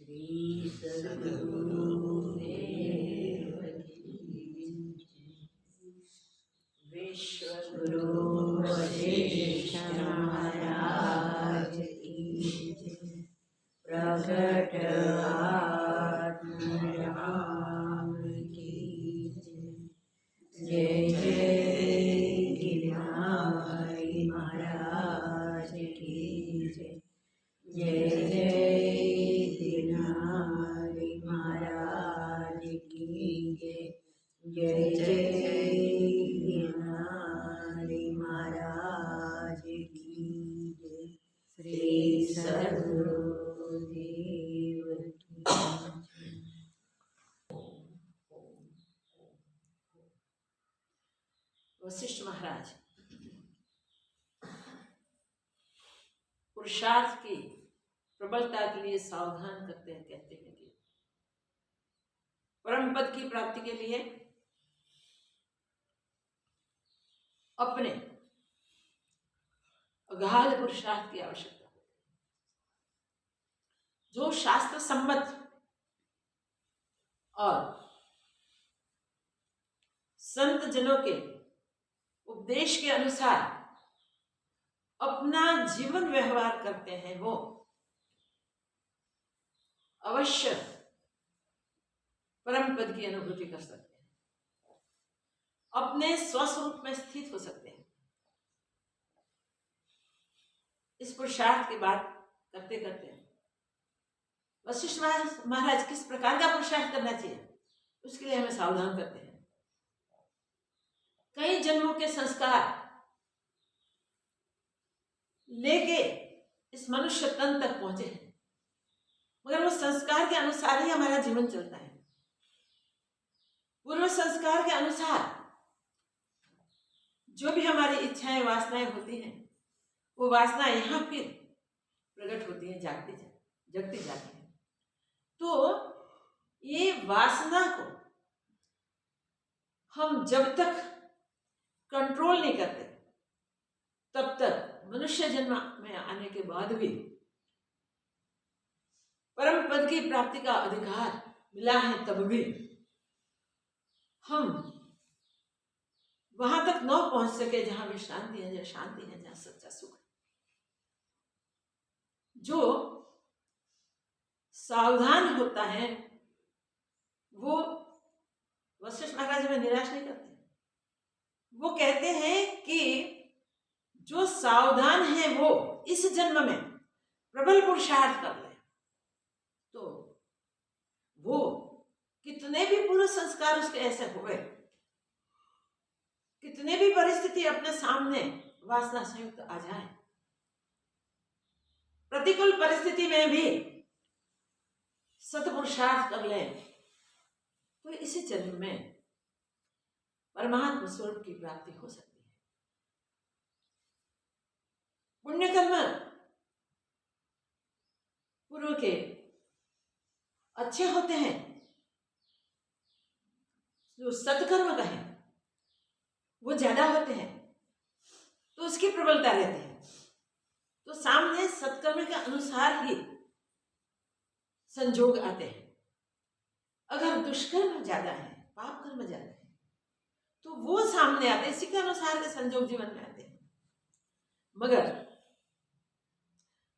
श्री सद्गुरुदेव की विश्वगुरु वशिष्ठ महाराज की प्रकट आत्म राम की जय जय गिरनारी महाराज की जय जय गिरनारी महाराज की जय जय गिरनारी महाराज की श्री सद्गुरुदेव की। वशिष्ठ महाराज पुरुषार्थ की प्रबलता के लिए सावधान करते हैं, कहते हैं कि परम पद की प्राप्ति के लिए अपने अगाध पुरुषार्थ की आवश्यकता होती है। जो शास्त्र सम्मत और संत जनों के उपदेश के अनुसार अपना जीवन व्यवहार करते हैं, वो अवश्य परम पद की अनुभूति कर सकते हैं, अपने स्वस्वरूप में स्थित हो सकते हैं। इस पुरुषार्थ की बात करते करते वशिष्ठ महाराज किस प्रकार का पुरुषार्थ करना चाहिए, उसके लिए हमें सावधान करते हैं। कई जन्मों के संस्कार लेके इस मनुष्य तन तक पहुंचे हैं, मगर वो संस्कार के अनुसार ही हमारा जीवन चलता है। पूर्व संस्कार के अनुसार जो भी हमारी इच्छाएं वासनाएं होती हैं, वो वासना यहाँ फिर प्रकट होती है, जगती जाती है। तो ये वासना को हम जब तक कंट्रोल नहीं करते, तब तक मनुष्य जन्म में आने के बाद भी परम पद की प्राप्ति का अधिकार मिला है, तब भी हम वहां तक न पहुंच सके जहां विश्रांति है, जहां शांति है, जहां सच्चा सुख है। जो सावधान होता है वो वशिष्ठ महाराज में निराश नहीं करते। वो कहते हैं कि जो सावधान है वो इस जन्म में प्रबल पुरुषार्थ कर ले, तो वो कितने भी पूर्व संस्कार उसके ऐसे हुए, कितने भी परिस्थिति अपने सामने वासना संयुक्त आ जाए, प्रतिकूल परिस्थिति में भी सत्पुरुषार्थ कर ले, तो इसी जन्म में परमात्मा स्वरूप की प्राप्ति हो सकती है। पुण्य कर्म पूर्व के अच्छे होते हैं, जो सत्कर्म का है वो ज्यादा होते हैं, तो उसकी प्रबलता रहती है। तो सामने सत्कर्म के अनुसार ही संजोग आते हैं। अगर दुष्कर्म ज्यादा है, पाप कर्म ज्यादा है, तो वो सामने आते हैं, इसी के अनुसार के संजोग जीवन में आते हैं। मगर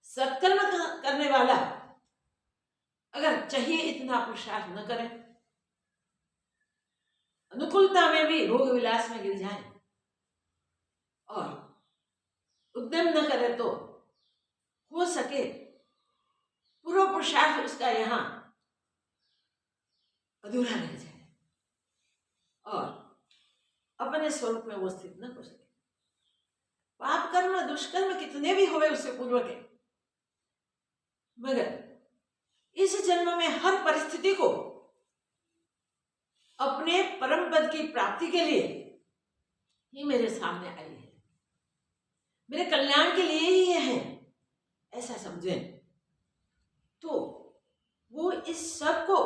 सत्कर्म करने वाला अगर चाहिए इतना पुरुषार्थ न करे, अनुकूलता में भी भोग विलास में गिर जाए और उद्यम न करे, तो हो सके पूर्व पुरुषार्थ उसका यहाँ अधूरा रह जाए और अपने स्वरूप में वो स्थित न हो सके। पाप कर्म दुष्कर्म कितने भी हुए उससे पूर्व के, मगर इस जन्म में हर परिस्थिति को अपने परम पद की प्राप्ति के लिए ही मेरे सामने आई है, मेरे कल्याण के लिए ही ये है, ऐसा समझें, तो वो इस सब को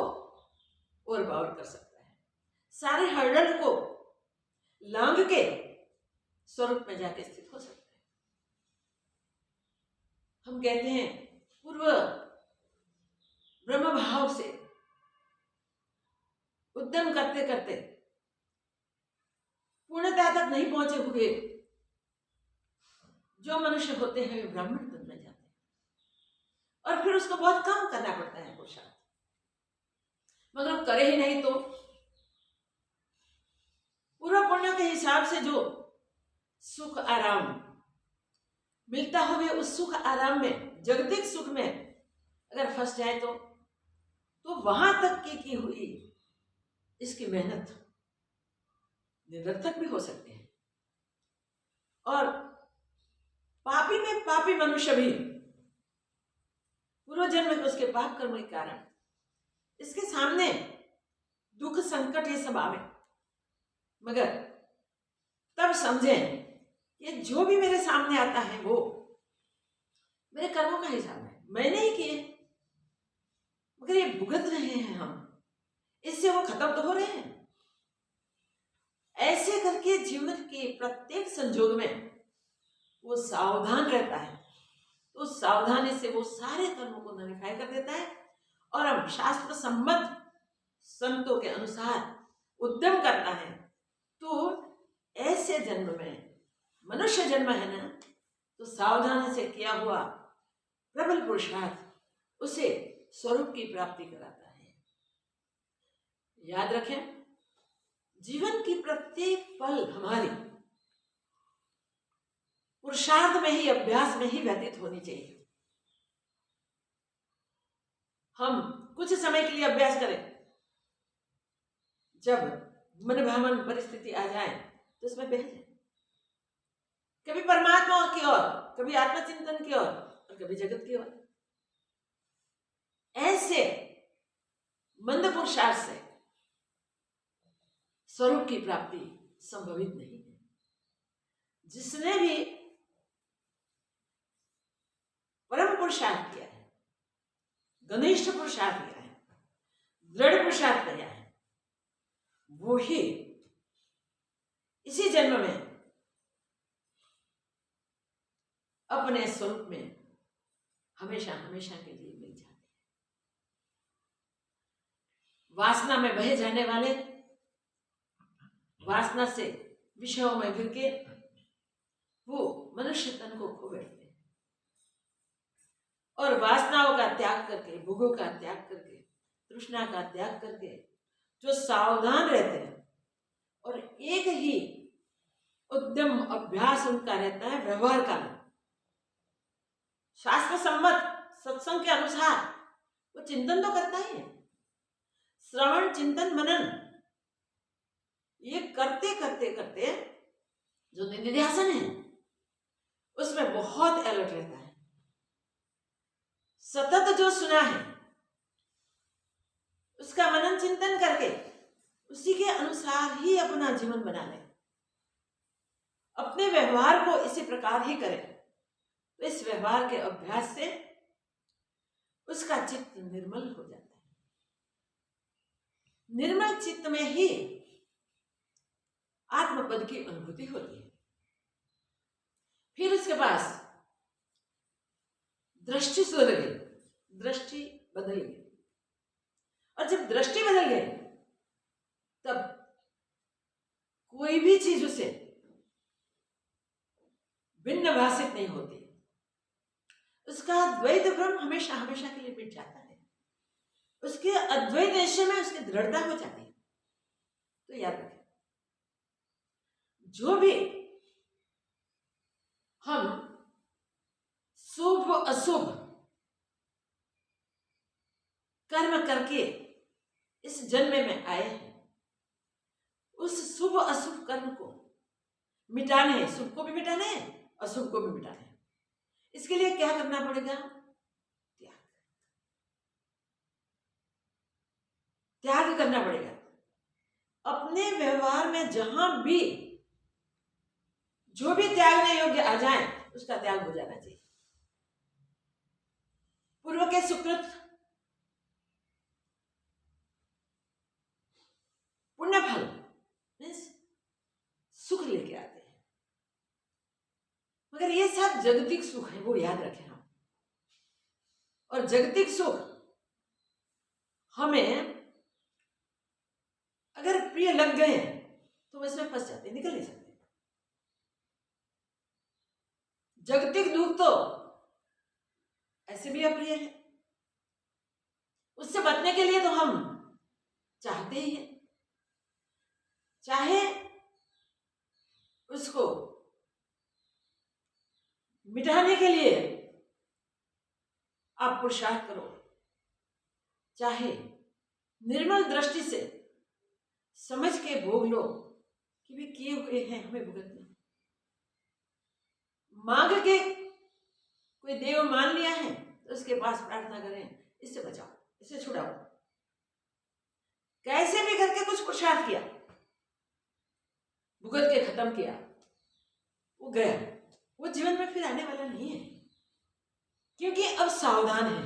और पावर कर सकता है। सारे हर्डल को लांघ के स्वरूप में जाके स्थित हो सकता है। हम कहते हैं पूर्व ब्रह्म भाव से उद्यम करते करते पूर्णता तक नहीं पहुंचे हुए जो मनुष्य होते हैं वे ब्राह्मण पद में जाते हैं, और फिर उसको बहुत कम करना पड़ता है पुरुषार्थ, मगर वो करे ही नहीं तो पूर्व पुण्य के हिसाब से जो सुख आराम मिलता हो, वे उस सुख आराम में, जगतिक सुख में अगर फंस जाए तो वहां तक की हुई इसकी मेहनत निरर्थक भी हो सकती है। और पापी में पापी मनुष्य भी पूर्व जन्म में उसके पाप कर्म के कारण इसके सामने दुख संकट ये सब आवे, मगर तब समझें कि जो भी मेरे सामने आता है वो मेरे कर्मों का हिसाब है, मैंने ही किए, मगर ये भुगत रहे हैं हम, इससे वो खत्म तो हो रहे हैं। ऐसे करके जीवन के प्रत्येक संजोग में वो सावधान रहता है, तो सावधानी से वो सारे कर्मों को नलिफाई कर देता है और हम शास्त्र सम्मत संतों के अनुसार उद्यम करता है। तो ऐसे जन्म में, मनुष्य जन्म है ना, तो सावधानी से किया हुआ प्रबल पुरुषार्थ उसे स्वरूप की प्राप्ति कराता है। याद रखें, जीवन की प्रत्येक पल हमारी पुरुषार्थ में ही, अभ्यास में ही व्यतीत होनी चाहिए। हम कुछ समय के लिए अभ्यास करें, जब मन भावन परिस्थिति आ जाए तो उसमें बह जाए, कभी परमात्मा की ओर, कभी आत्मचिंतन की ओर और कभी जगत की ओर। ऐसे मंद पुरुषार्थ से स्वरूप की प्राप्ति संभवित नहीं है। जिसने भी परम पुरुषार्थ किया है, घनिष्ठ पुरुषार्थ किया है, दृढ़ पुरुषार्थ किया है, वो ही इसी जन्म में अपने स्वरूप में हमेशा हमेशा के लिए मिल जाते हैं। वासना में बहे जाने वाले वासना से विषयों में गिर के वो मनुष्य तन को खो बैठते हैं, और वासनाओं का त्याग करके, भोगों का त्याग करके, तृष्णा का त्याग करके जो सावधान रहते हैं और एक ही उद्यम अभ्यास उनका रहता है व्यवहार का, शास्त्र सम्मत सत्संग के अनुसार वो चिंतन तो करता ही है। श्रवण, चिंतन, मनन ये करते करते करते जो निधिध्यासन है उसमें बहुत अलर्ट रहता है। सतत जो सुना है उसका मनन चिंतन करके उसी के अनुसार ही अपना जीवन बना ले, अपने व्यवहार को इसी प्रकार ही करे, तो इस व्यवहार के अभ्यास से उसका चित्त निर्मल हो जाता है। निर्मल चित्त में ही आत्मपद की अनुभूति होती है। फिर उसके पास दृष्टि सुधर गई, दृष्टि बदल गई, और जब दृष्टि बदल गई तब कोई भी चीज उसे भिन्न भाषित नहीं होती, उसका द्वैत भ्रम हमेशा हमेशा के लिए मिट जाता है, उसके अद्वैत निश्चय में उसकी दृढ़ता हो जाती है। तो याद रखें, जो भी हम शुभ अशुभ कर्म करके इस जन्म में आए हैं, उस शुभ अशुभ कर्म को मिटाने हैं, शुभ को भी मिटाना है, अशुभ को भी मिटाना है। इसके लिए क्या करना पड़ेगा? त्याग, त्याग करना पड़ेगा। अपने व्यवहार में जहां भी जो भी त्यागने योग्य आ जाए उसका त्याग हो जाना चाहिए। पूर्व के सुकृत पुण्य फल सुख लेके आते हैं, मगर ये सब जगतिक सुख है, वो याद रखें हम। और जगतिक सुख हमें अगर प्रिय लग गए तो हम इसमें फंस जाते, निकल नहीं सकते। जागतिक दुख तो ऐसे भी अप्रिय है, उससे बचने के लिए तो हम चाहते ही हैं, चाहे उसको मिटाने के लिए आप पुरुषार्थ करो, चाहे निर्मल दृष्टि से समझ के भोग लो कि वे किए हुए हैं हमें भुगतने। मांग के कोई देव मान लिया है तो उसके पास प्रार्थना करें, इससे बचाओ, इससे छुड़ाओ। कैसे भी करके कुछ पुरुषार्थ किया, भुगत के खत्म किया, वो गया, वो जीवन में फिर आने वाला नहीं है। क्योंकि अब सावधान है,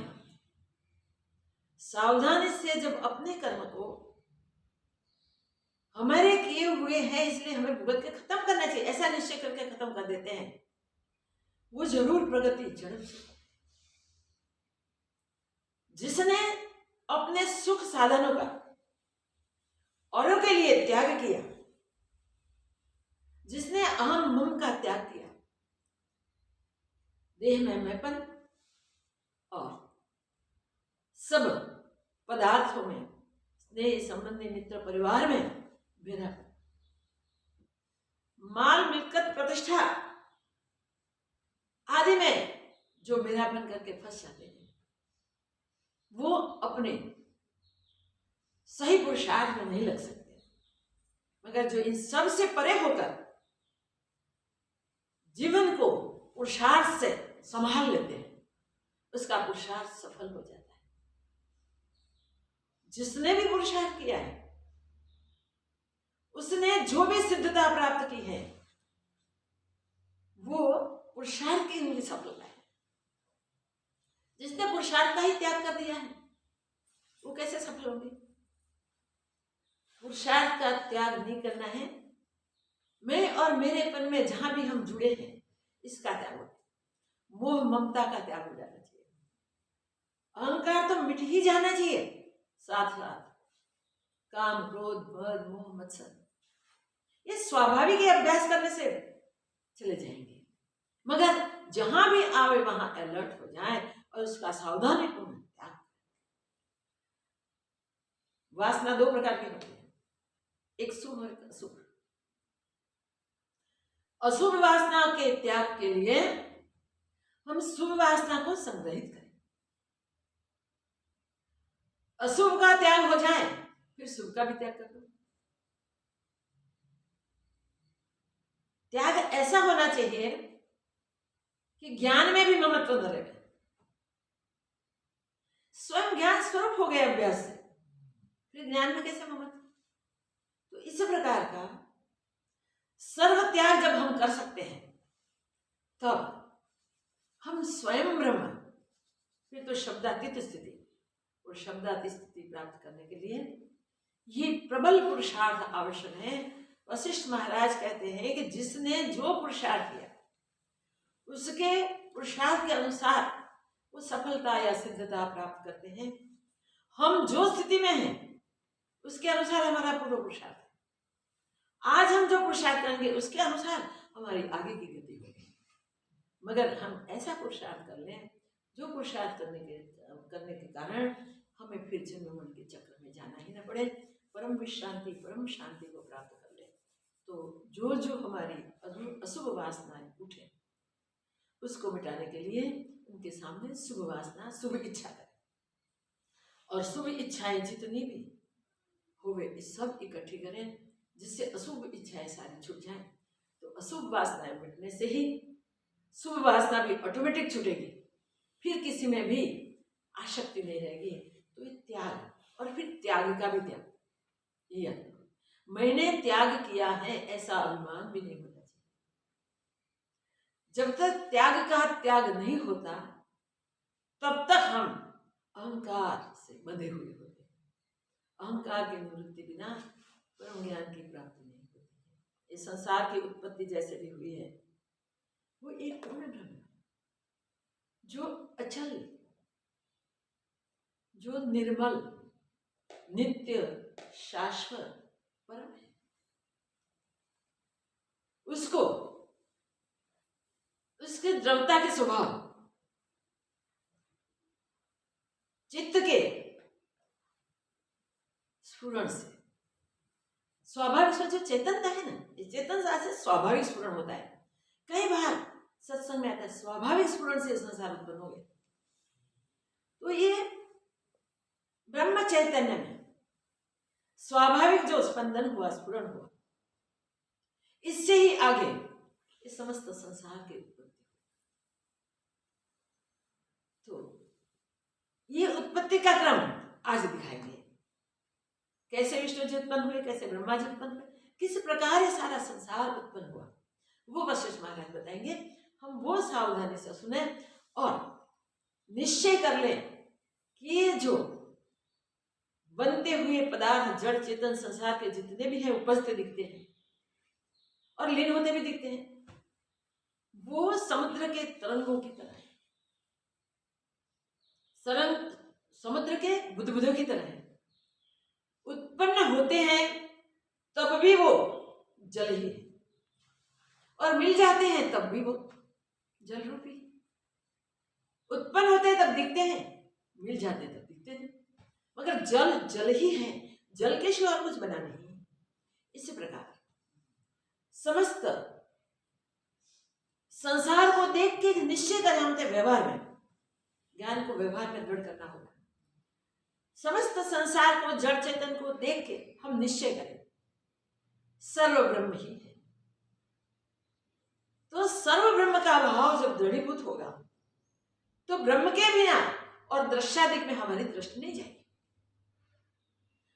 सावधानी से जब अपने कर्म को हमारे किए हुए हैं इसलिए हमें भुगत के खत्म करना चाहिए, ऐसा निश्चय करके खत्म कर देते हैं, वो जरूर प्रगति झड़प से। जिसने अपने सुख साधनों का औरों के लिए त्याग किया, जिसने अहम मम का त्याग किया, देह में मैंपन और सब पदार्थों में, स्नेह संबंधी मित्र परिवार में भेदा, माल मिलकत प्रतिष्ठा आदि में जो मेरापन करके फंस जाते हैं, वो अपने सही पुरुषार्थ में नहीं लग सकते। मगर जो इन सब से परे होकर जीवन को पुरुषार्थ से संभाल लेते हैं, उसका पुरुषार्थ सफल हो जाता है। जिसने भी पुरुषार्थ किया है, उसने जो भी सिद्धता प्राप्त की है, वो पुरुषार्थ की उनकी सफलता है। जिसने पुरुषार्थ का ही त्याग कर दिया है, वो कैसे सफल होंगे? पुरुषार्थ का त्याग नहीं करना है, मैं और मेरेपन में जहां भी हम जुड़े हैं इसका त्याग हो, मोह ममता का त्याग हो जाना चाहिए, अहंकार तो मिट ही जाना चाहिए, साथ साथ काम क्रोध बध मोह मत्सर, ये स्वाभाविक ही अभ्यास करने से चले जाएंगे। मगर जहां भी आवे वहां अलर्ट हो जाए और उसका सावधानीपूर्ण त्याग। वासना दो प्रकार की होती है, एक शुभ और एक अशुभ। अशुभ वासना के त्याग के लिए हम शुभ वासना को संग्रहित करें, अशुभ का त्याग हो जाए फिर शुभ का भी त्याग कर दो। त्याग ऐसा होना चाहिए कि ज्ञान में भी ममत्व न रहे, स्वयं ज्ञान स्वरूप हो गए अभ्यास से, फिर ज्ञान में कैसे ममत्व? तो इस प्रकार का सर्व त्याग जब हम कर सकते हैं तब हम स्वयं ब्रह्म, फिर तो शब्दातीत स्थिति, और शब्दातीत स्थिति प्राप्त करने के लिए ये प्रबल पुरुषार्थ आवश्यक है। वशिष्ठ महाराज कहते हैं कि जिसने जो पुरुषार्थ किया उसके पुरुषार्थ के अनुसार वो सफलता या सिद्धता प्राप्त करते हैं। हम जो स्थिति में हैं उसके अनुसार हमारा पूर्व पुरुषार्थ है, आज हम जो पुरुषार्थ करेंगे उसके अनुसार हमारी आगे की गति होगी। मगर हम ऐसा पुरुषार्थ कर लें जो पुरुषार्थ करने के कारण हमें फिर जन्म मन के चक्र में जाना ही न पड़े, परम विश्रांति परम शांति को प्राप्त कर ले। तो जो जो हमारी अशुभ वासनाएं उठे उसको मिटाने के लिए उनके सामने शुभ वासना शुभ इच्छा करें, और शुभ इच्छाएं जितनी भी होवे इस सब इकट्ठी करें, जिससे अशुभ इच्छाएं सारी छूट जाए। तो अशुभ वासनाएं मिटने से ही शुभ वासना भी ऑटोमेटिक छूटेगी, फिर किसी में भी आसक्ति नहीं रहेगी। तो ये त्याग, और फिर त्याग का भी त्याग, ये मैंने त्याग किया है ऐसा अभिमान भी नहीं होना चाहिए। जब तक त्याग का त्याग नहीं होता तब तक हम अहंकार से बंधे हुए होते हैं। अहंकार की निवृत्ति बिना परम ज्ञान की प्राप्ति नहीं होती है। इस संसार की उत्पत्ति जैसे भी हुई है वो एक पूर्ण ब्रह्म जो अचल, जो निर्मल, नित्य शाश्वत परम है। उसको उसके द्रवता के स्वभाव, चित्त के स्फुरण से, स्वाभाविक से जो चेतनता है ना, ये चेतनता से स्वाभाविक स्फुरण होता है। कई बार सत्संग में आता है स्वाभाविक स्फुरण से संसार उत्पन्न हो गया। तो ये ब्रह्म चैतन्य में स्वाभाविक जो स्पंदन हुआ, स्फुरण हुआ, इससे ही आगे इस समस्त संसार की उत्पत्ति। तो ये उत्पत्ति का क्रम आज दिखाएंगे, कैसे विष्णु जी उत्पन्न हुए, कैसे ब्रह्मा जी उत्पन्न हुए, किस प्रकार ये सारा संसार उत्पन्न हुआ, वो वशिष्ठ महाराज बताएंगे। हम वो सावधानी से सुने और निश्चय कर लें कि ये जो बनते हुए पदार्थ, जड़ चेतन संसार के जितने भी हैं, उपस्थित दिखते हैं और लीन होते भी दिखते हैं, वो समुद्र के तरंगों की तरह है, समुद्र के बुदबुदों की तरह है। उत्पन्न होते हैं तब भी वो जल ही है, और मिल जाते हैं तब भी वो जल रूपी। उत्पन्न होते हैं तब दिखते हैं, मिल जाते हैं तब दिखते हैं, मगर जल जल ही है, जल के सिवा और कुछ बना नहीं है। इसी प्रकार समस्त संसार को देख के निश्चय करें, हमने व्यवहार में, ज्ञान को व्यवहार में दृढ़ करना होगा। समस्त संसार को, जड़ चेतन को देख के हम निश्चय करें सर्व ब्रह्म ही है। तो सर्व ब्रह्म का भाव जब दृढ़ीभूत होगा तो ब्रह्म के बिना और दृश्यादिक में हमारी दृष्टि नहीं जाएगी।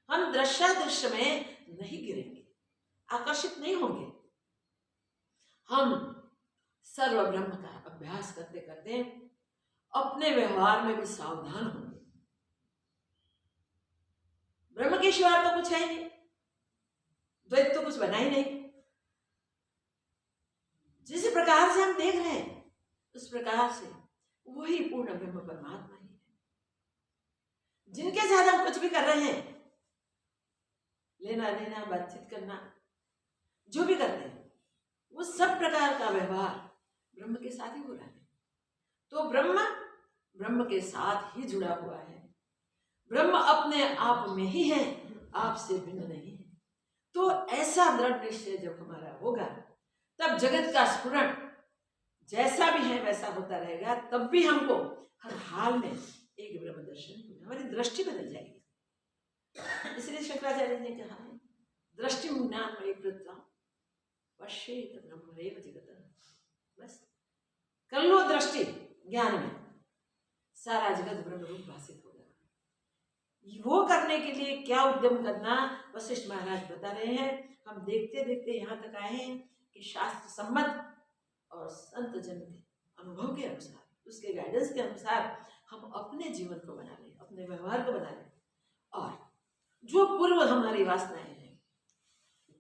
हम दृश्यादृश्य में नहीं गिरेंगे, आकर्षित नहीं होंगे। हम सर्व ब्रह्म का अभ्यास करते करते अपने व्यवहार में भी सावधान होंगे। ब्रह्म के शिवाय तो कुछ है नहीं, द्वैत तो कुछ बना ही नहीं। जिस प्रकार से हम देख रहे हैं उस प्रकार से वही पूर्ण ब्रह्म परमात्मा ही है। जिनके साथ हम कुछ भी कर रहे हैं, लेना देना, बातचीत करना, जो भी करते हैं, वो सब प्रकार का व्यवहार ब्रह्म के साथ ही हो रहा है। तो ब्रह्म ब्रह्म के साथ ही जुड़ा हुआ है। ब्रह्म अपने आप में ही है, आपसे भिन्न नहीं है। तो ऐसा दृढ़ निश्चय जब हमारा होगा तब जगत का स्फुरण जैसा भी है वैसा होता रहेगा। तब भी हमको हर हाल में एक ब्रह्म दर्शन होगा, हमारी दृष्टि बदल जाएगी। इसलिए शंकराचार्य ने कहा है, दृष्टि ज्ञानमयी कृत्वा पश्येत ब्रह्मैव जगतः। बस कर लो दृष्टि ज्ञान में, सारा जगत ब्रह्म रूप भासित होगा। वो करने के लिए क्या उद्यम करना, वशिष्ठ महाराज बता रहे हैं। हम देखते देखते यहाँ तक आए हैं कि शास्त्र सम्मत और संत जन के अनुभव के अनुसार, उसके गाइडेंस के अनुसार हम अपने जीवन को बना लें, अपने व्यवहार को बना लें, और जो पूर्व हमारी वासनाएं हैं,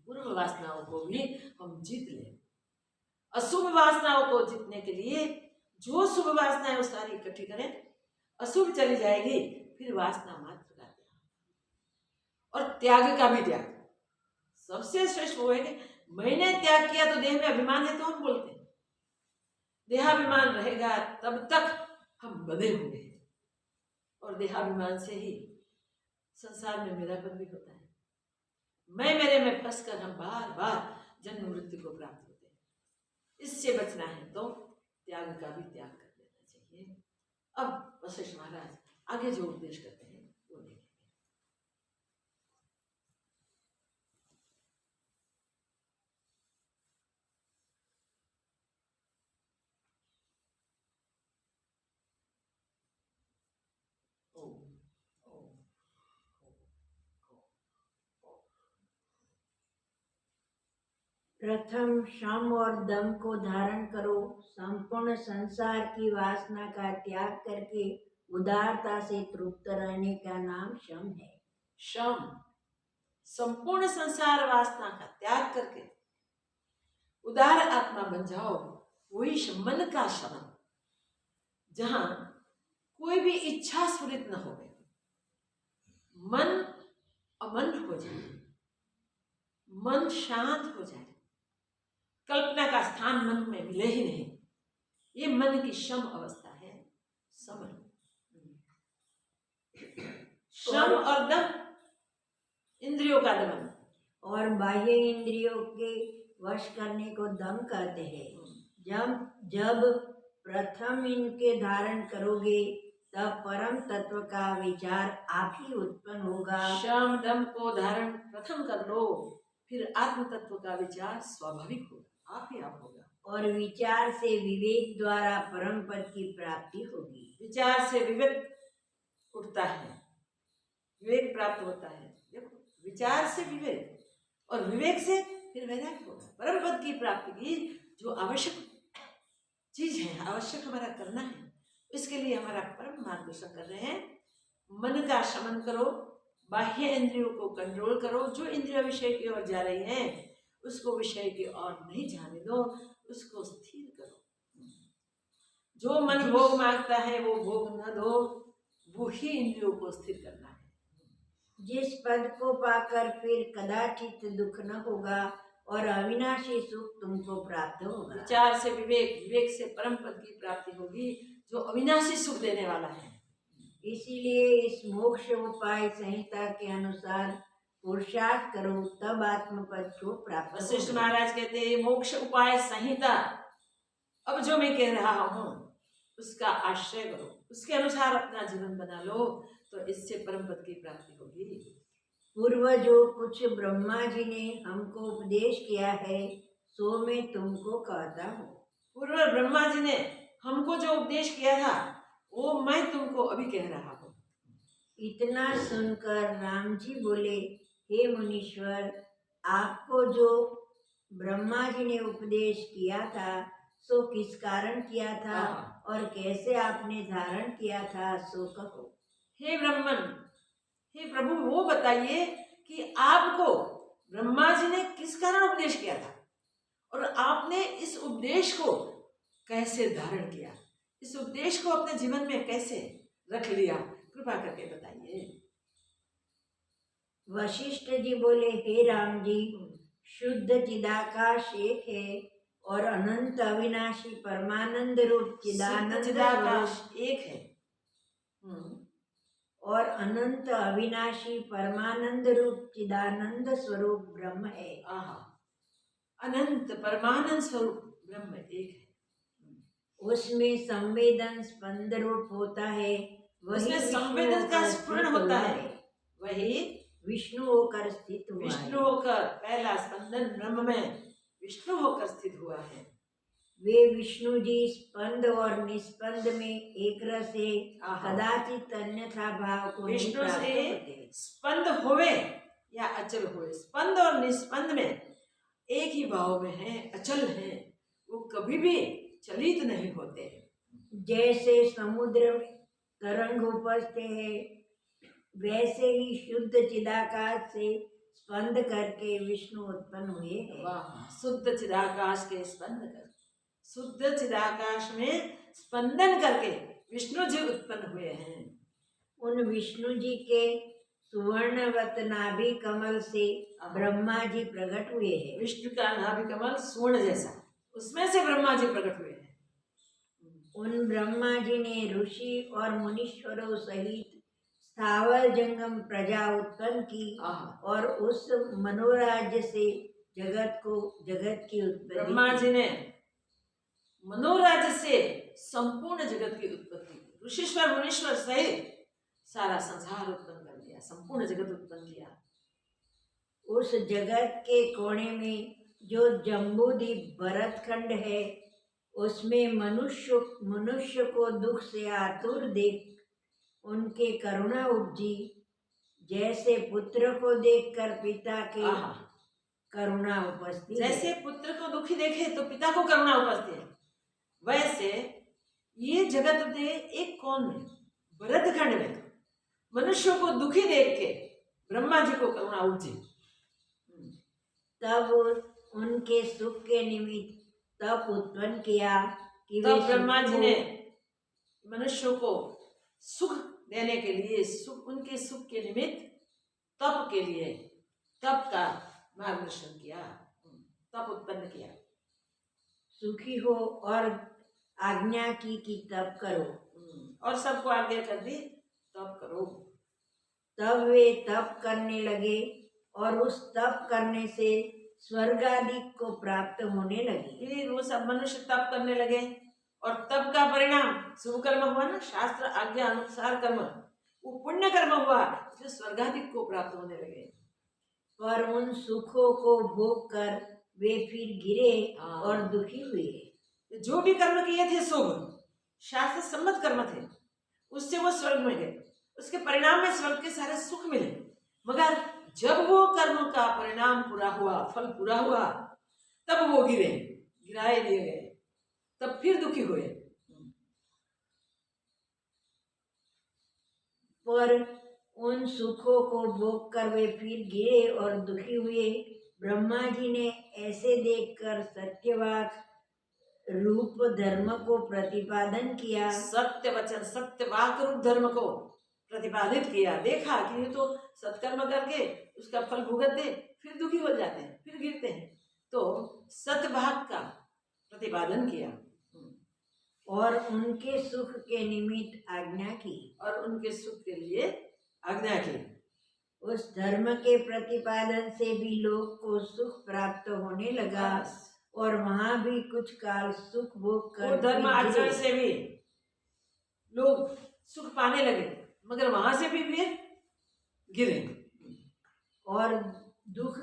पूर्व वासनाओं को भी हम जीत लें। अशुभ वासनाओं को जीतने के लिए जो शुभ वासनाएं वो सारी इकट्ठी करें, अशुभ चली जाएगी, फिर वासना मात्र का त्याग, और त्याग का भी त्याग। सबसे श्रेष्ठ वो है कि मैंने त्याग किया तो देह में अभिमान है तो हम बोलते हैं, देहाभिमान रहेगा तब तक हम बंधे हुए हैं, और देहाभिमान से ही संसार में मेरापन भी होता है। मैं मेरे में फंसकर हम बार बार जन्म मृत्यु को प्राप्त होते हैं। इससे बचना है तो त्याग का भी त्याग कर देना चाहिए। अब वशिष्ठ महाराज आगे जो उपदेश करते हैं वो देखेंगे। प्रथम शम और दम को धारण करो, संपूर्ण संसार की वासना का त्याग करके उदारता से तृप्त रहने का नाम शम है। शम, संपूर्ण संसार वासना का त्याग करके उदार आत्मा बन जाओ, वही मन का शमन, जहां कोई भी इच्छा स्फुरित न हो। मन अमन हो जाए, मन शांत हो जाए, कल्पना का स्थान मन में मिले ही नहीं। ये मन की शम अवस्था है, समन। शम और दम, इंद्रियों का दमन। और बाह्य इंद्रियों के वश करने को दम कहते हैं। जब प्रथम इनके धारण करोगे तब परम तत्व का विचार आप ही उत्पन्न होगा। शम दम को धारण प्रथम कर लो, फिर आत्म तत्व का विचार स्वाभाविक होगा, आप ही आप होगा। और विचार से विवेक द्वारा परम पद की प्राप्ति होगी। विचार से विवेक उठता है, विवेक प्राप्त होता है। देखो, विचार से विवेक और विवेक से फिर वैराग्य होगा। परम पद की प्राप्ति की जो आवश्यक चीज है, आवश्यक हमारा करना है, इसके लिए हमारा परम मार्गदर्शन कर रहे हैं। मन का शमन करो, बाह्य इंद्रियों को कंट्रोल करो। जो इंद्रिय विषय की ओर जा रही हैं उसको विषय की ओर नहीं जाने दो, उसको स्थिर करो। जो मन भोग मांगता है वो भोग न दो, वो ही इंद्रियों को स्थिर करना है। जिस पद को पाकर फिर कदाचित दुख न होगा और अविनाशी सुख तुमको प्राप्त होगा। विचार से विवेक, विवेक से परम पद की प्राप्ति होगी जो अविनाशी सुख देने वाला है। इसीलिए इस मोक्ष उपाय संहिता के अनुसार पुरुषार्थ करो, तब आत्मपद को प्राप्त वशिष्ठ होगा। महाराज कहते हैं मोक्ष उपाय संहिता, अब जो मैं कह रहा हूँ उसका आश्रय करो, उसके अनुसार अपना जीवन बना लो, तो इससे परम पद की प्राप्ति होगी। पूर्व जो कुछ ब्रह्मा जी ने हमको उपदेश किया है सो मैं तुमको कहता हूँ। पूर्व ब्रह्मा जी ने हमको जो उपदेश किया था वो मैं तुमको अभी कह रहा हूँ। इतना सुनकर राम जी बोले, हे मुनीश्वर, आपको जो ब्रह्मा जी ने उपदेश किया था सो किस कारण किया था और कैसे आपने धारण किया था सो कहो। हे ब्रह्मन, हे प्रभु, वो बताइए कि आपको ब्रह्मा जी ने किस कारण उपदेश किया था और आपने इस उपदेश को कैसे धारण किया, इस उपदेश को अपने जीवन में कैसे रख लिया, कृपा करके बताइए। वशिष्ठ जी बोले, हे राम जी, शुद्ध चिदाकाश एक है और अनंत अविनाशी परमानंद रूप चिदानंद चिदाकाश एक है और अनंत अविनाशी परमानंद रूप चिदानंद स्वरूप ब्रह्म है। अनंत परमानंद स्वरूप ब्रह्म एक है। उसमें संवेदन स्पंद रूप होता है, वही संवेदन का स्फुरण होता है, वही विष्णु होकर स्थित हुआ है। विष्णु होकर पहला स्पंदन ब्रह्म में विष्णु होकर स्थित हुआ है। वे विष्णु जी स्पंद और निस्पंद में एक रस है, कदाचित अन्यथा भाव को विष्णु से स्पंद होवे या अचल होवे, स्पंद और निस्पंद में एक ही भाव में है, अचल है, वो कभी भी चलित नहीं होते। जैसे समुद्र में तरंग उपजते हैं वैसे ही शुद्ध चिदाकाश से स्पंद करके विष्णु उत्पन्न हुए हैं। शुद्ध चिदाकाश के स्पंद कर, शुद्ध चिदाकाश में स्पंदन करके विष्णु जी उत्पन्न हुए हैं। उन विष्णु जी के सुवर्णवत नाभि कमल से ब्रह्मा जी प्रकट हुए हैं। विष्णु का नाभि कमल स्वर्ण जैसा, उसमें से ब्रह्मा जी प्रकट हुए हैं। उन ब्रह्मा जी ने ऋषि और मुनीश्वरों सहित स्थावर जंगम प्रजा उत्पन्न की और उस मनोराज्य से जगत की उत्पत्ति। ब्रह्मा जी ने मनोराज्य से संपूर्ण जगत की उत्पत्ति, ऋषिश्वर मुनीश्वर सहित सारा संसार उत्पन्न कर दिया, संपूर्ण जगत उत्पन्न किया। उस जगत के कोने में जो जम्बूद्वीप भरतखंड है उसमें मनुष्य को दुख से आतुर देख उनके करुणा उपजी, जैसे पुत्र को देखकर पिता के करुणा उपजती। जैसे पुत्र को दुखी देखे तो पिता को करुणा उपजती है, वैसे ये जगत में एक कोण में भरतखंड में मनुष्यों को दुखी देख के ब्रह्मा जी को करुणा उपजी। तब उनके सुख के निमित्त तप उत्पन्न किया कि तब ब्रह्मा जी ने मनुष्यों को सुख देने के लिए, सुख उनके सुख के निमित्त तप के लिए, तप का मार्गदर्शन किया, तप उत्पन्न किया। सुखी हो और आज्ञा की कि तप करो। और सबको आज्ञा कर दी तप करो। तब वे तप करने लगे और उस तप करने से स्वर्ग आदि को प्राप्त होने लगे। फिर वो सब मनुष्य तप करने लगे और तप का परिणाम शुभ कर्म हुआ ना, शास्त्र आज्ञा अनुसार कर्म, वो पुण्य कर्म हुआ, इसलिए स्वर्गाधिक को प्राप्त होने लगे। पर उन सुखों को भोग कर वे फिर गिरे और दुखी हुए। जो भी कर्म किए थे शुभ शास्त्र सम्मत कर्म थे, उससे वो स्वर्ग में गए, उसके परिणाम में स्वर्ग के सारे सुख मिले। मगर जब वो कर्म का परिणाम पूरा हुआ, फल पूरा हुआ, तब वो गिराए दिए गए, तब फिर दुखी हुए। पर उन सुखों को भोग कर वे फिर गिरे और दुखी हुए। ब्रह्मा जी ने ऐसे देखकर सत्यवाक रूप धर्म को प्रतिपादन किया। सत्य वचन, सत्य वाक रूप धर्म को प्रतिपादित किया। देखा कि ये तो सत्कर्म करके उसका फल भुगतते, फिर दुखी हो जाते हैं, फिर गिरते हैं, तो सत्यवाक का प्रतिपादन किया और उनके सुख के निमित्त आज्ञा की, और उनके सुख के लिए आज्ञा की। उस धर्म के प्रतिपादन से भी लोग को सुख प्राप्त होने लगा और वहां भी कुछ काल सुख भोग कर वो धर्म आचरण से भी लोग सुख पाने लगे, मगर वहां से भी वे गिरे और दुख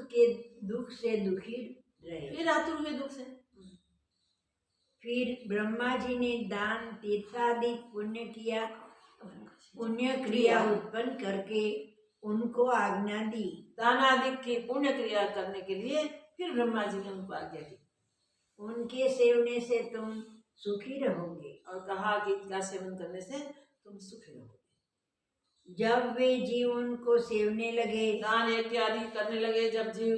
से दुखी रहे, फिर आतुर हुए दुख से। फिर ब्रह्मा जी ने दान तीर्थादि पुण्य क्रिया उत्पन्न करके उनको आज्ञा दी। दान आदि की पुण्य क्रिया करने के लिए फिर ब्रह्मा जी ने उनको आज्ञा दी। उनके सेवने से तुम सुखी रहोगे, और कहा कि इनका सेवन करने से तुम सुखी रहोगे। जब वे जीव उनको सेवने लगे, दान इत्यादि करने लगे जब जीव,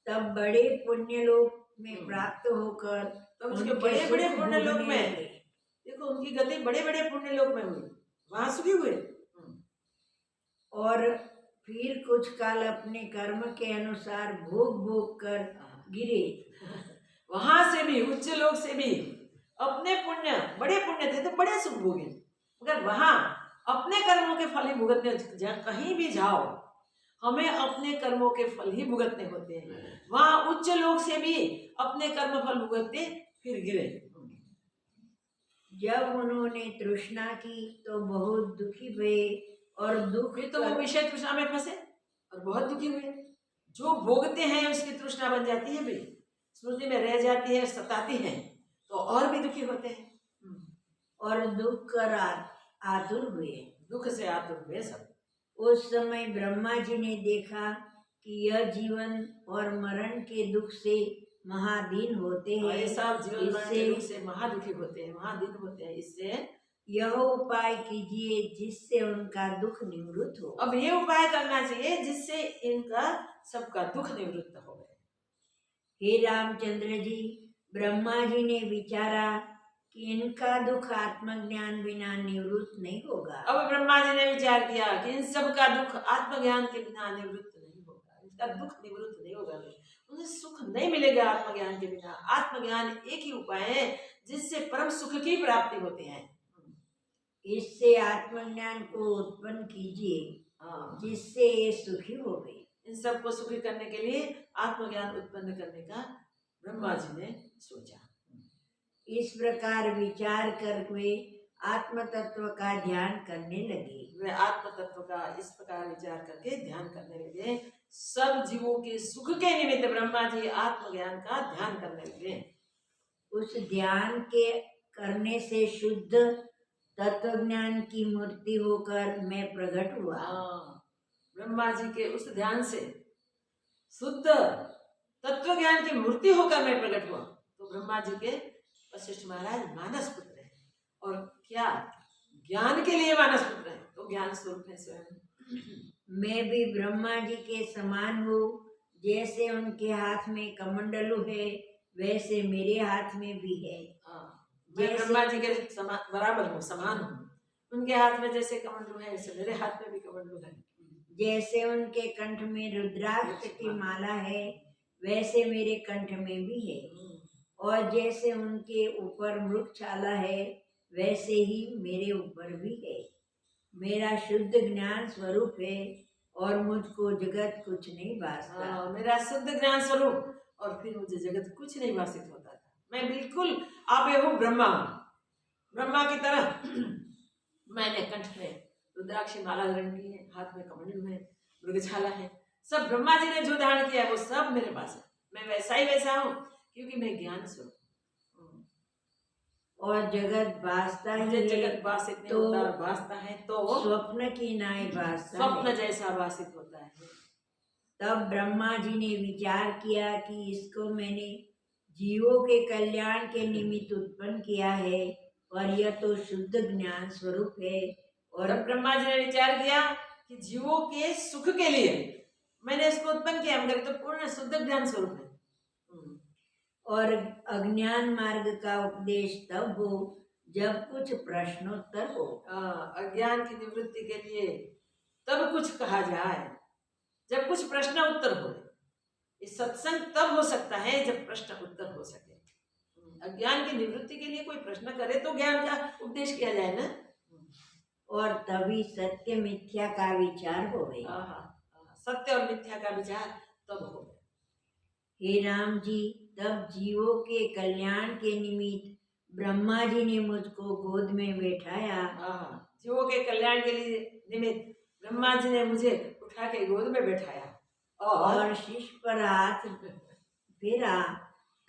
तब बड़े पुण्य लोक में प्राप्त होकर, तब उसके बड़े बड़े पुण्य लोक में, देखो उनकी गति बड़े बड़े पुण्य लोक में हुई, वहां सुखी हुए। और फिर कुछ काल अपने कर्म के अनुसार भोग कर गिरे। वहां से भी, उच्च लोक से भी अपने पुण्य, बड़े पुण्य थे तो बड़े सुख भोगे, मगर वहां अपने कर्मों के फल ही भुगतने, कहीं भी जाओ हमें अपने कर्मों के फल ही भुगतने होते हैं। वहां उच्च लोक से भी अपने कर्म फल भुगतते फिर गिरे। जब उन्होंने तृष्णा की तो बहुत दुखी हुए और दुख, तो वो विषय तृष्णा में फंसे और बहुत दुखी हुए। जो भोगते हैं उसकी तृष्णा बन जाती है, भी स्मृति में रह जाती है, सताती है, तो और भी दुखी होते हैं और दुख कर आतुर हुए, दुख से आतुर हुए सब। उस समय ब्रह्मा जी ने देखा कि यह जीवन और मरण के दुख से महादीन होते हैं, सब जीवन मरण के दुख से महादुखी होते हैं, महादीन होते हैं। इससे यह उपाय कीजिए जिससे उनका दुख निवृत्त हो। अब ये उपाय करना चाहिए जिससे इनका सबका दुख निवृत्त हो गए। हे रामचंद्र जी, ब्रह्मा जी ने विचारा कि इनका दुख आत्मज्ञान बिना निवृत्त नहीं होगा। अब ब्रह्मा जी ने विचार किया कि इन सब का दुख आत्मज्ञान के बिना निवृत्त नहीं होगा, इसका दुख निवृत्त नहीं होगा, उन्हें सुख नहीं मिलेगा आत्मज्ञान के बिना। आत्मज्ञान एक ही उपाय है जिससे परम सुख की प्राप्ति होती है। इससे आत्मज्ञान को उत्पन्न कीजिए जिससे ये सुखी हो गए। इन सबको सुखी करने के लिए आत्मज्ञान उत्पन्न करने का ब्रह्मा जी ने सोचा। इस प्रकार विचार कर वे आत्म तत्व का ध्यान करने लगे। वे आत्म तत्व का इस प्रकार विचार करके ध्यान करने लगे। सब जीवों के सुख के निमित्त ब्रह्मा जी आत्मज्ञान का ध्यान करने लगे। उस ध्यान के करने से शुद्ध तत्व ज्ञान की मूर्ति होकर मैं प्रकट हुआ। ब्रह्मा जी के उस ध्यान से शुद्ध तत्व ज्ञान की मूर्ति होकर मैं प्रकट हुआ। तो ब्रह्मा जी के वशिष्ठ महाराज मानस पुत्र है, और क्या ज्ञान के लिए मानस पुत्र है, तो ज्ञान स्वरूप है स्वयं। मैं भी ब्रह्मा जी के समान हूँ, जैसे उनके हाथ में कमंडलू है वैसे मेरे हाथ में भी है। मैं ब्रह्मा जी के बराबर हूँ, समान हूँ। उनके हाथ में जैसे कमंडलू है वैसे मेरे हाथ में भी कमंडलू है। जैसे उनके कंठ में रुद्राक्ष की माला है वैसे मेरे कंठ में भी है, और जैसे उनके ऊपर मृगछाला है वैसे ही मेरे ऊपर भी है। मेरा शुद्ध ज्ञान स्वरूप है और मुझको जगत कुछ नहीं भासता। मेरा शुद्ध ज्ञान स्वरूप, और फिर मुझे जगत कुछ नहीं भाषित होता था। मैं बिल्कुल आबेहूब ब्रह्मा हूँ। ब्रह्मा की तरह मैंने कंठ में रुद्राक्षी माला धारण की है, हाथ में कमंडल है, मृगछाला है। सब ब्रह्मा जी ने जो धारण किया है वो सब मेरे पास है। मैं वैसा ही वैसा हूँ क्योंकि मैं ज्ञान स्वरूप हूँ। और जगत भासता ही मुझे है जगत भाषित नहीं होता, और भासता है तो स्वप्न की नाई भासता स्वप्न है। जैसा भाषित होता है। तब ब्रह्मा जी ने विचार किया कि इसको मैंने जीवों के कल्याण के निमित्त उत्पन्न किया है, और यह तो शुद्ध ज्ञान स्वरूप है। और तब ब्रह्मा जी ने विचार किया कि जीवों के सुख के लिए मैंने इसको उत्पन्न किया, मगर तो पूर्ण शुद्ध ज्ञान स्वरूप है। और अज्ञान मार्ग का उपदेश तब हो जब कुछ प्रश्नोत्तर हो। अज्ञान की निवृत्ति के लिए तब कुछ कहा जाए, जब कुछ प्रश्न उत्तर हो। इस सत्संग तब हो सकता है जब प्रश्न उत्तर हो सके। अज्ञान की निवृत्ति के लिए कोई प्रश्न करे तो ज्ञान का उपदेश किया जाए ना। और तभी सत्य मिथ्या का विचार होवे। सत्य और मिथ्या का विचार तब हो। हे राम जी, तब जीवों के कल्याण के निमित्त ब्रह्मा जी ने मुझको गोद में बैठाया। जीवों के कल्याण के लिए निमित्त ब्रह्मा जी ने मुझे उठा के गोद में बैठाया और शीश पर हाथ फेरा।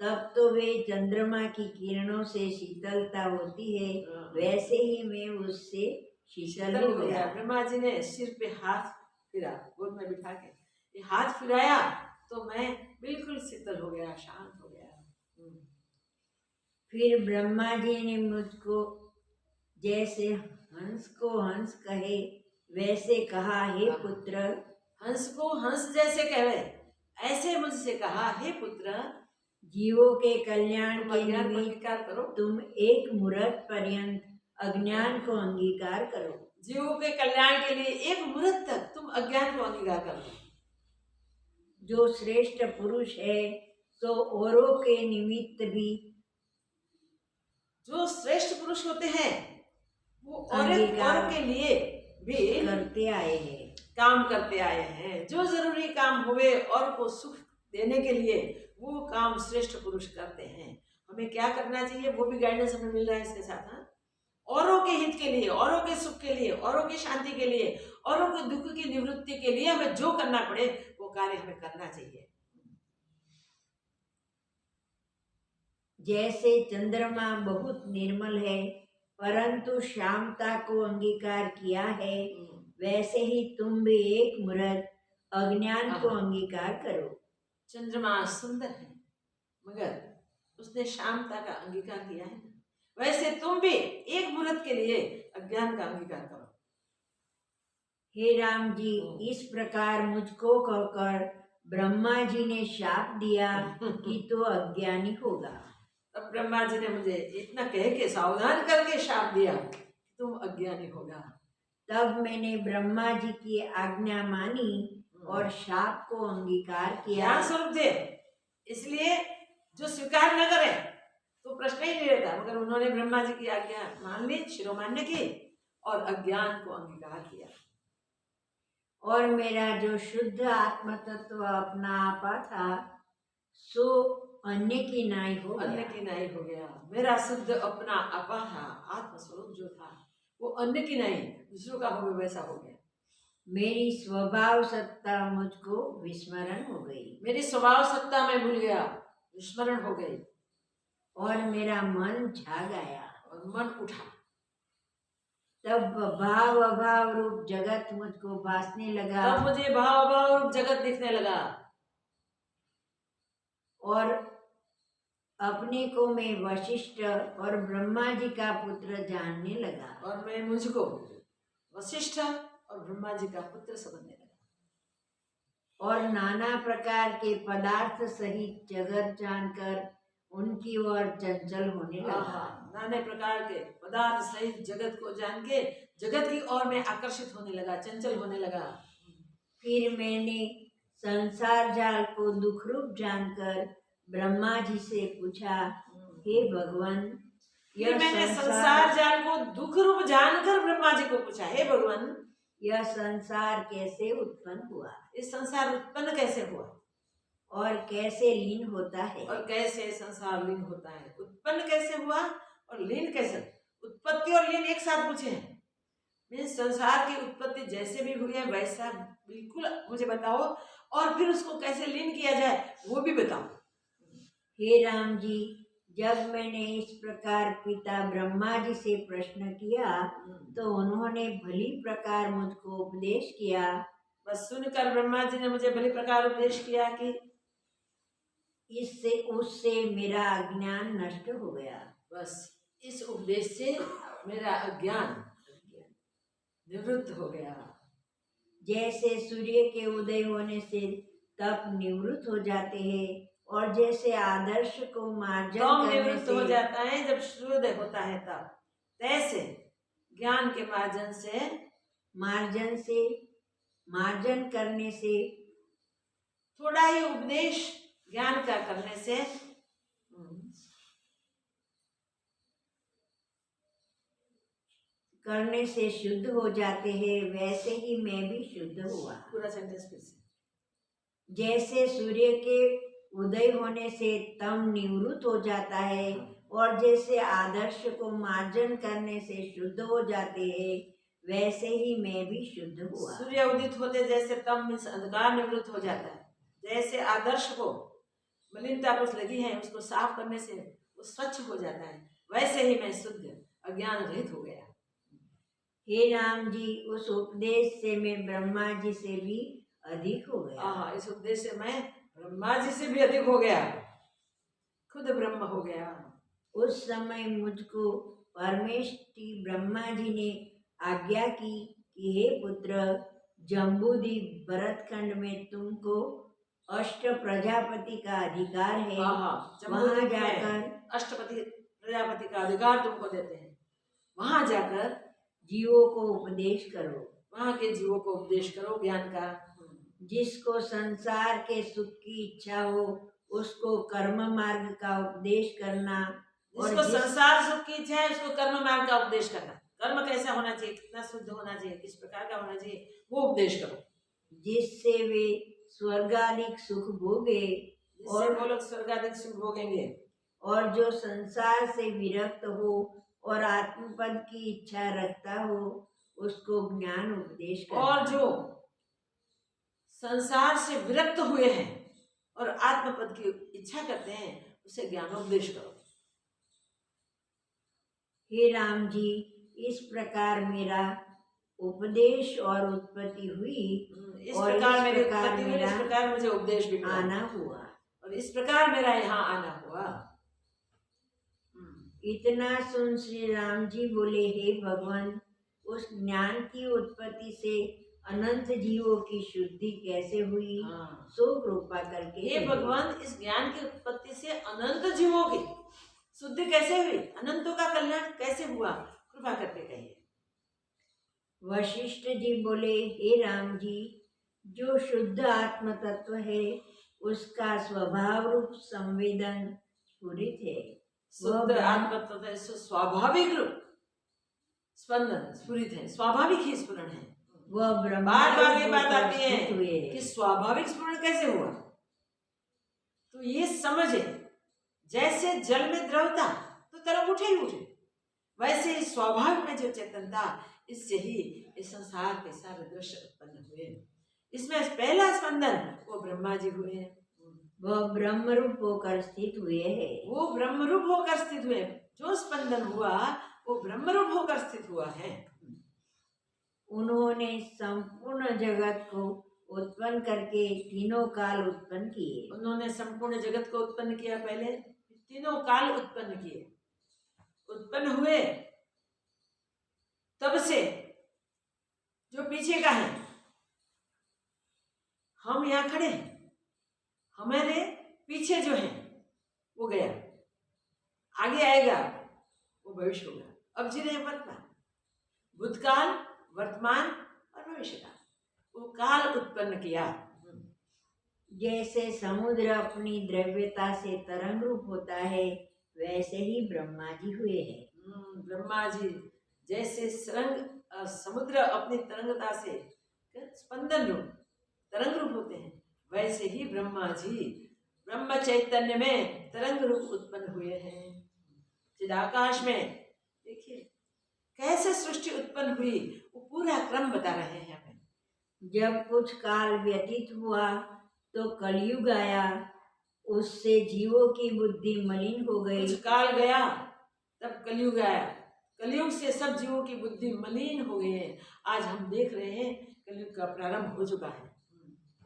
तब तो वे चंद्रमा की किरणों से शीतलता होती है, वैसे ही मैं उससे शीतल हो गया। ब्रह्मा जी ने सिर पे हाथ फिरा, गोद में बिठा के ये हाथ फिराया तो मैं बिल्कुल शीतल हो गया, शांत हो गया। फिर ब्रह्मा जी ने मुझको जैसे हंस को हंस कहे वैसे कहा, हे पुत्र। हंस को हंस जैसे कहे ऐसे मुझसे कहा, हे पुत्र, जीवों के कल्याण के निमित्त अंगीकार करो। तुम एक मुहूर्त पर्यंत अज्ञान को अंगीकार करो। जीवों के कल्याण के लिए एक मुहूर्त तक तुम अज्ञान को अंगीकार करो। जो श्रेष्ठ पुरुष है तो औरों के निमित्त भी, जो श्रेष्ठ पुरुष होते हैं वो औरों के लिए भी करते आए हैं, काम करते आए हैं। जो जरूरी काम हुए और को सुख देने के लिए वो काम श्रेष्ठ पुरुष करते हैं। हमें क्या करना चाहिए वो भी गाइडेंस हमें मिल रहा है इसके साथ। औरों के हित के लिए, औरों के सुख के लिए, औरों की शांति के लिए, औरों के दुख की निवृत्ति के लिए हमें जो करना पड़े वो कार्य हमें करना चाहिए। जैसे चंद्रमा बहुत निर्मल है परंतु श्यामता को अंगीकार किया है, वैसे ही तुम भी एक मुहूर्त अज्ञान को अंगीकार करो। चंद्रमा सुंदर है मगर उसने शांता का अंगीकार किया है, वैसे तुम भी एक मुहूर्त के लिए अज्ञान का अंगीकार करो। हे राम जी, इस प्रकार मुझको कहकर ब्रह्मा जी ने शाप दिया कि तू अज्ञानी होगा। तब ब्रह्मा जी ने मुझे इतना कह के सावधान करके शाप दिया, तुम अज्ञानी होगा। तब मैंने ब्रह्मा जी की आज्ञा मानी और शाप को अंगीकार किया। ज्ञान स्वरूप थे इसलिए जो स्वीकार न करे तो प्रश्न ही नहीं रहता, मगर उन्होंने ब्रह्मा जी की आज्ञा मान ली, शिरोमान्य की और अज्ञान को अंगीकार किया। और मेरा जो शुद्ध आत्म तत्व अपना आपा था सो अन्य की नाई हो गया। अन्य की नाई हो गया। मेरा शुद्ध अपना आपा था, आत्म स्वरूप जो था वो अन्य की नाई दूसरों का हो वैसा हो गया। मेरी स्वभाव सत्ता मुझको विस्मरण हो गई। मेरी स्वभाव सत्ता मैं भूल गया, विस्मरण हो गई। और मेरा मन झाग आया और मन उठा। तब भाव अभाव रूप जगत मुझको भासने लगा। तब मुझे भाव अभाव रूप जगत दिखने लगा और अपने को मैं वशिष्ठ और ब्रह्मा जी का पुत्र जानने लगा। और मैं मुझको वशिष्ठ और ब्रह्मा जी का पुत्र समझने लगा। और नाना प्रकार के पदार्थ सहित जगत जानकर उनकी ओर चंचल होने लगा। नाना प्रकार के पदार्थ सहित जगत को जान के जगत की ओर में आकर्षित होने लगा, चंचल होने लगा। फिर मैंने संसार जाल को दुख रूप जानकर ब्रह्मा जी से पूछा, हे भगवान, फिर मैंने संसार जाल को दुख रूप जानकर ब्रह्मा जी को पूछा, हे भगवान, यह संसार कैसे उत्पन्न हुआ, इस संसार उत्पन्न कैसे हुआ और कैसे लीन होता है, और कैसे संसार लीन होता है। उत्पन्न कैसे हुआ और लीन कैसे, उत्पत्ति और लीन एक साथ पूछे हैं। संसार की उत्पत्ति जैसे भी हुई है वैसा बिल्कुल मुझे बताओ, और फिर उसको कैसे लीन किया जाए वो भी बताओ। हे राम जी, जब मैंने इस प्रकार पिता ब्रह्मा जी से प्रश्न किया तो उन्होंने भली प्रकार मुझको उपदेश किया। बस सुनकर ब्रह्मा जी ने मुझे भली प्रकार उपदेश किया कि इससे उससे मेरा अज्ञान नष्ट हो गया। बस इस उपदेश से मेरा अज्ञान निवृत्त हो गया। जैसे सूर्य के उदय होने से तप निवृत्त हो जाते हैं और जैसे आदर्श को मार्जन करने से हो जाता है जब सूर्योदय होता है तब, तैसे ज्ञान के मार्जन करने से थोड़ा ही उपदेश ज्ञान का करने से शुद्ध हो जाते हैं, वैसे ही मैं भी शुद्ध हुआ। पूरा सेंटेंस फिर से। जैसे सूर्य के उदय होने से तम निवृत्त हो जाता है और जैसे आदर्श को मार्जन करने से शुद्ध हो जाते हैं, वैसे ही मैं भी शुद्ध हुआ। सूर्य उदित होते जैसे तम अंधकार निवृत्त हो जाता है, जैसे आदर्श को मलिनता कुछ लगी है उसको साफ करने से वो स्वच्छ हो जाता है, वैसे ही मैं शुद्ध अज्ञान रहित हो गया। हे राम जी, उस उपदेश से मैं ब्रह्मा जी से भी अधिक हो गया। इस उपदेश से मैं ब्रह्मा जी से भी अधिक हो गया, खुद ब्रह्म हो गया। उस समय मुझको परमेष्टि ब्रह्मा जी ने आज्ञा की कि हे पुत्र, जम्बूद्वीप भरतखंड में तुमको अष्ट प्रजापति का अधिकार है। वहां जाकर अष्टपति प्रजापति का अधिकार तुमको देते हैं, वहां जाकर जीवों को उपदेश करो। वहां के जीवों को उपदेश करो ज्ञान का। जिसको संसार के सुख की इच्छा हो उसको कर्म मार्ग का उपदेश करना, जिसको संसार सुख की इच्छा है उसको कर्म मार्ग का उपदेश करना। कर्म कैसा होना चाहिए, कितना शुद्ध होना चाहिए, किस प्रकार का होना चाहिए, वो उपदेश करो, जिससे वे स्वर्गाधिक सुख भोगे और वो लोग स्वर्गाधिक सुख भोगेंगे। और जो संसार से विरक्त हो और आत्मपद की इच्छा रखता हो उसको ज्ञान उपदेश करना। और जो संसार से विरक्त हुए हैं और आत्मपद की इच्छा करते हैं उसे ज्ञानोपदेश करो। हे राम जी, इस प्रकार मेरा उपदेश और उत्पत्ति हुई, इस प्रकार मेरी उत्पत्ति हुई, इस प्रकार मुझे उपदेश भी आना हुआ और इस प्रकार मेरा यहाँ आना हुआ। इतना सुन श्री राम जी बोले, हे भगवान, उस ज्ञान की उत्पत्ति से अनंत जीवों की शुद्धि कैसे हुई, सो कृपा करके। हे भगवान, इस ज्ञान की उत्पत्ति से अनंत जीवों की शुद्धि कैसे हुई, अनंतों का कल्याण कैसे हुआ, कृपा करके कहिए। वशिष्ठ जी बोले, हे राम जी, जो शुद्ध आत्म तत्व है उसका स्वभाव रूप संवेदन स्फुरित है। शुद्ध आत्म तत्व स्वाभाविक रूप स्पंदन स्फुरित है, स्वाभाविक ही स्फुरण है। वह ब्रह्म बार बार ये बात आती है कि स्वाभाविक स्फुरण कैसे हुआ, तो ये समझे जैसे जल में द्रवता तो तरंग उठे ही उठे, वैसे ही स्वाभाविक में जो चेतनता, इससे ही इस संसार के सारे दृश्य उत्पन्न हुए। इसमें पहला स्पंदन वो ब्रह्मा जी हुए हैं, वह ब्रह्म रूप होकर स्थित हुए हैं। वो ब्रह्म रूप होकर स्थित हुए, जो स्पंदन हुआ वो ब्रह्म रूप होकर स्थित हुआ है। उन्होंने संपूर्ण जगत को उत्पन्न करके तीनों काल उत्पन्न किए। उन्होंने संपूर्ण जगत को उत्पन्न किया, पहले तीनों काल उत्पन्न किए, उत्पन्न हुए। तब से जो पीछे का है, हम यहाँ खड़े हैं, हमारे पीछे जो है वो गया, आगे आएगा वो भविष्य होगा। अब जी रहे वर्तमान, भूतकाल, वर्तमान और भविष्य काल, वो काल उत्पन्न किया। जैसे समुद्र अपनी द्रव्यता से तरंग रूप होता है, वैसे ही ब्रह्मा जी हुए हैं। ब्रह्मा जी जैसे समुद्र अपनी तरंगता से स्पंदन रूप तरंग रूप होते हैं, वैसे ही ब्रह्मा जी ब्रह्म चैतन्य में तरंग रूप उत्पन्न हुए हैं। चिदाकाश में देखिए कैसे सृष्टि उत्पन्न हुई, वो पूरा क्रम बता रहे हैं हमें। जब कुछ काल व्यतीत हुआ तो कलयुग आया, उससे जीवों की बुद्धि मलिन हो गई। कुछ काल गया तब कलयुग आया, कलयुग से सब जीवों की बुद्धि मलिन हो गई है। आज हम देख रहे हैं कलयुग का प्रारंभ हो चुका है,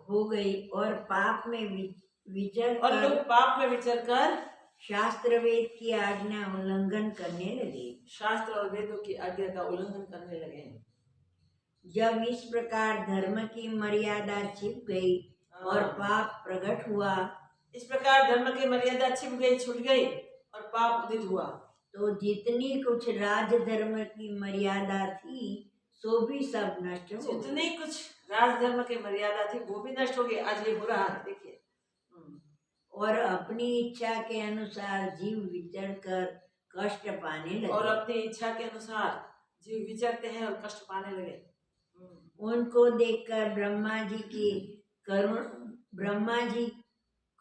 हो गई, और पाप में विचर और कर लोग पाप में विचर कर शास्त्र वेद की आज्ञा उल्लंघन करने लगे। शास्त्र और वेदों की आज्ञा का उल्लंघन करने लगे। जब इस प्रकार धर्म की मर्यादा छिप गई और पाप प्रकट हुआ, इस प्रकार धर्म की मर्यादा छिप गई, छूट गई और पाप उदित हुआ, तो जितनी कुछ राज धर्म की मर्यादा थी सो भी सब नष्ट हो गई। जितनी कुछ राजधर्म की मर्यादा थी वो भी नष्ट हो गई। आज ये हो रहा है, देखिए। और अपनी इच्छा के अनुसार जीव विचर कर कष्ट पाने लगे। और अपनी इच्छा के अनुसार जीव विचरते हैं और कष्ट पाने लगे। उनको देखकर ब्रह्मा जी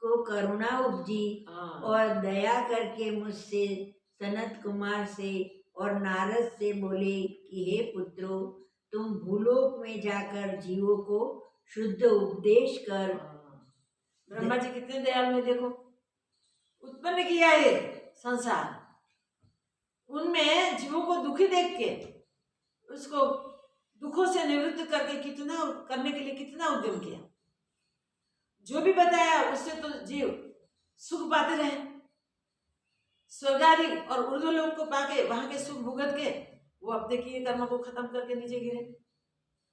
को करुणा उपजी और दया करके मुझसे, सनत कुमार से और नारद से बोले कि हे पुत्रों, तुम भूलोक में जाकर जीवों को शुद्ध उपदेश कर। ब्रह्मा जी कितने दयालु हैं, देखो उत्पन्न किया है संसार, उनमें जीवों को दुखी देख के उसको दुखों से निवृत्त करके कितना करने के लिए कितना उद्यम किया। जो भी बताया उससे तो जीव सुख पाते रहे, स्वर्गादि और ऊर्ध्वलोक को पाके वहां के सुख भुगत के वो अपने किए कर्म को खत्म करके नीचे गिरे।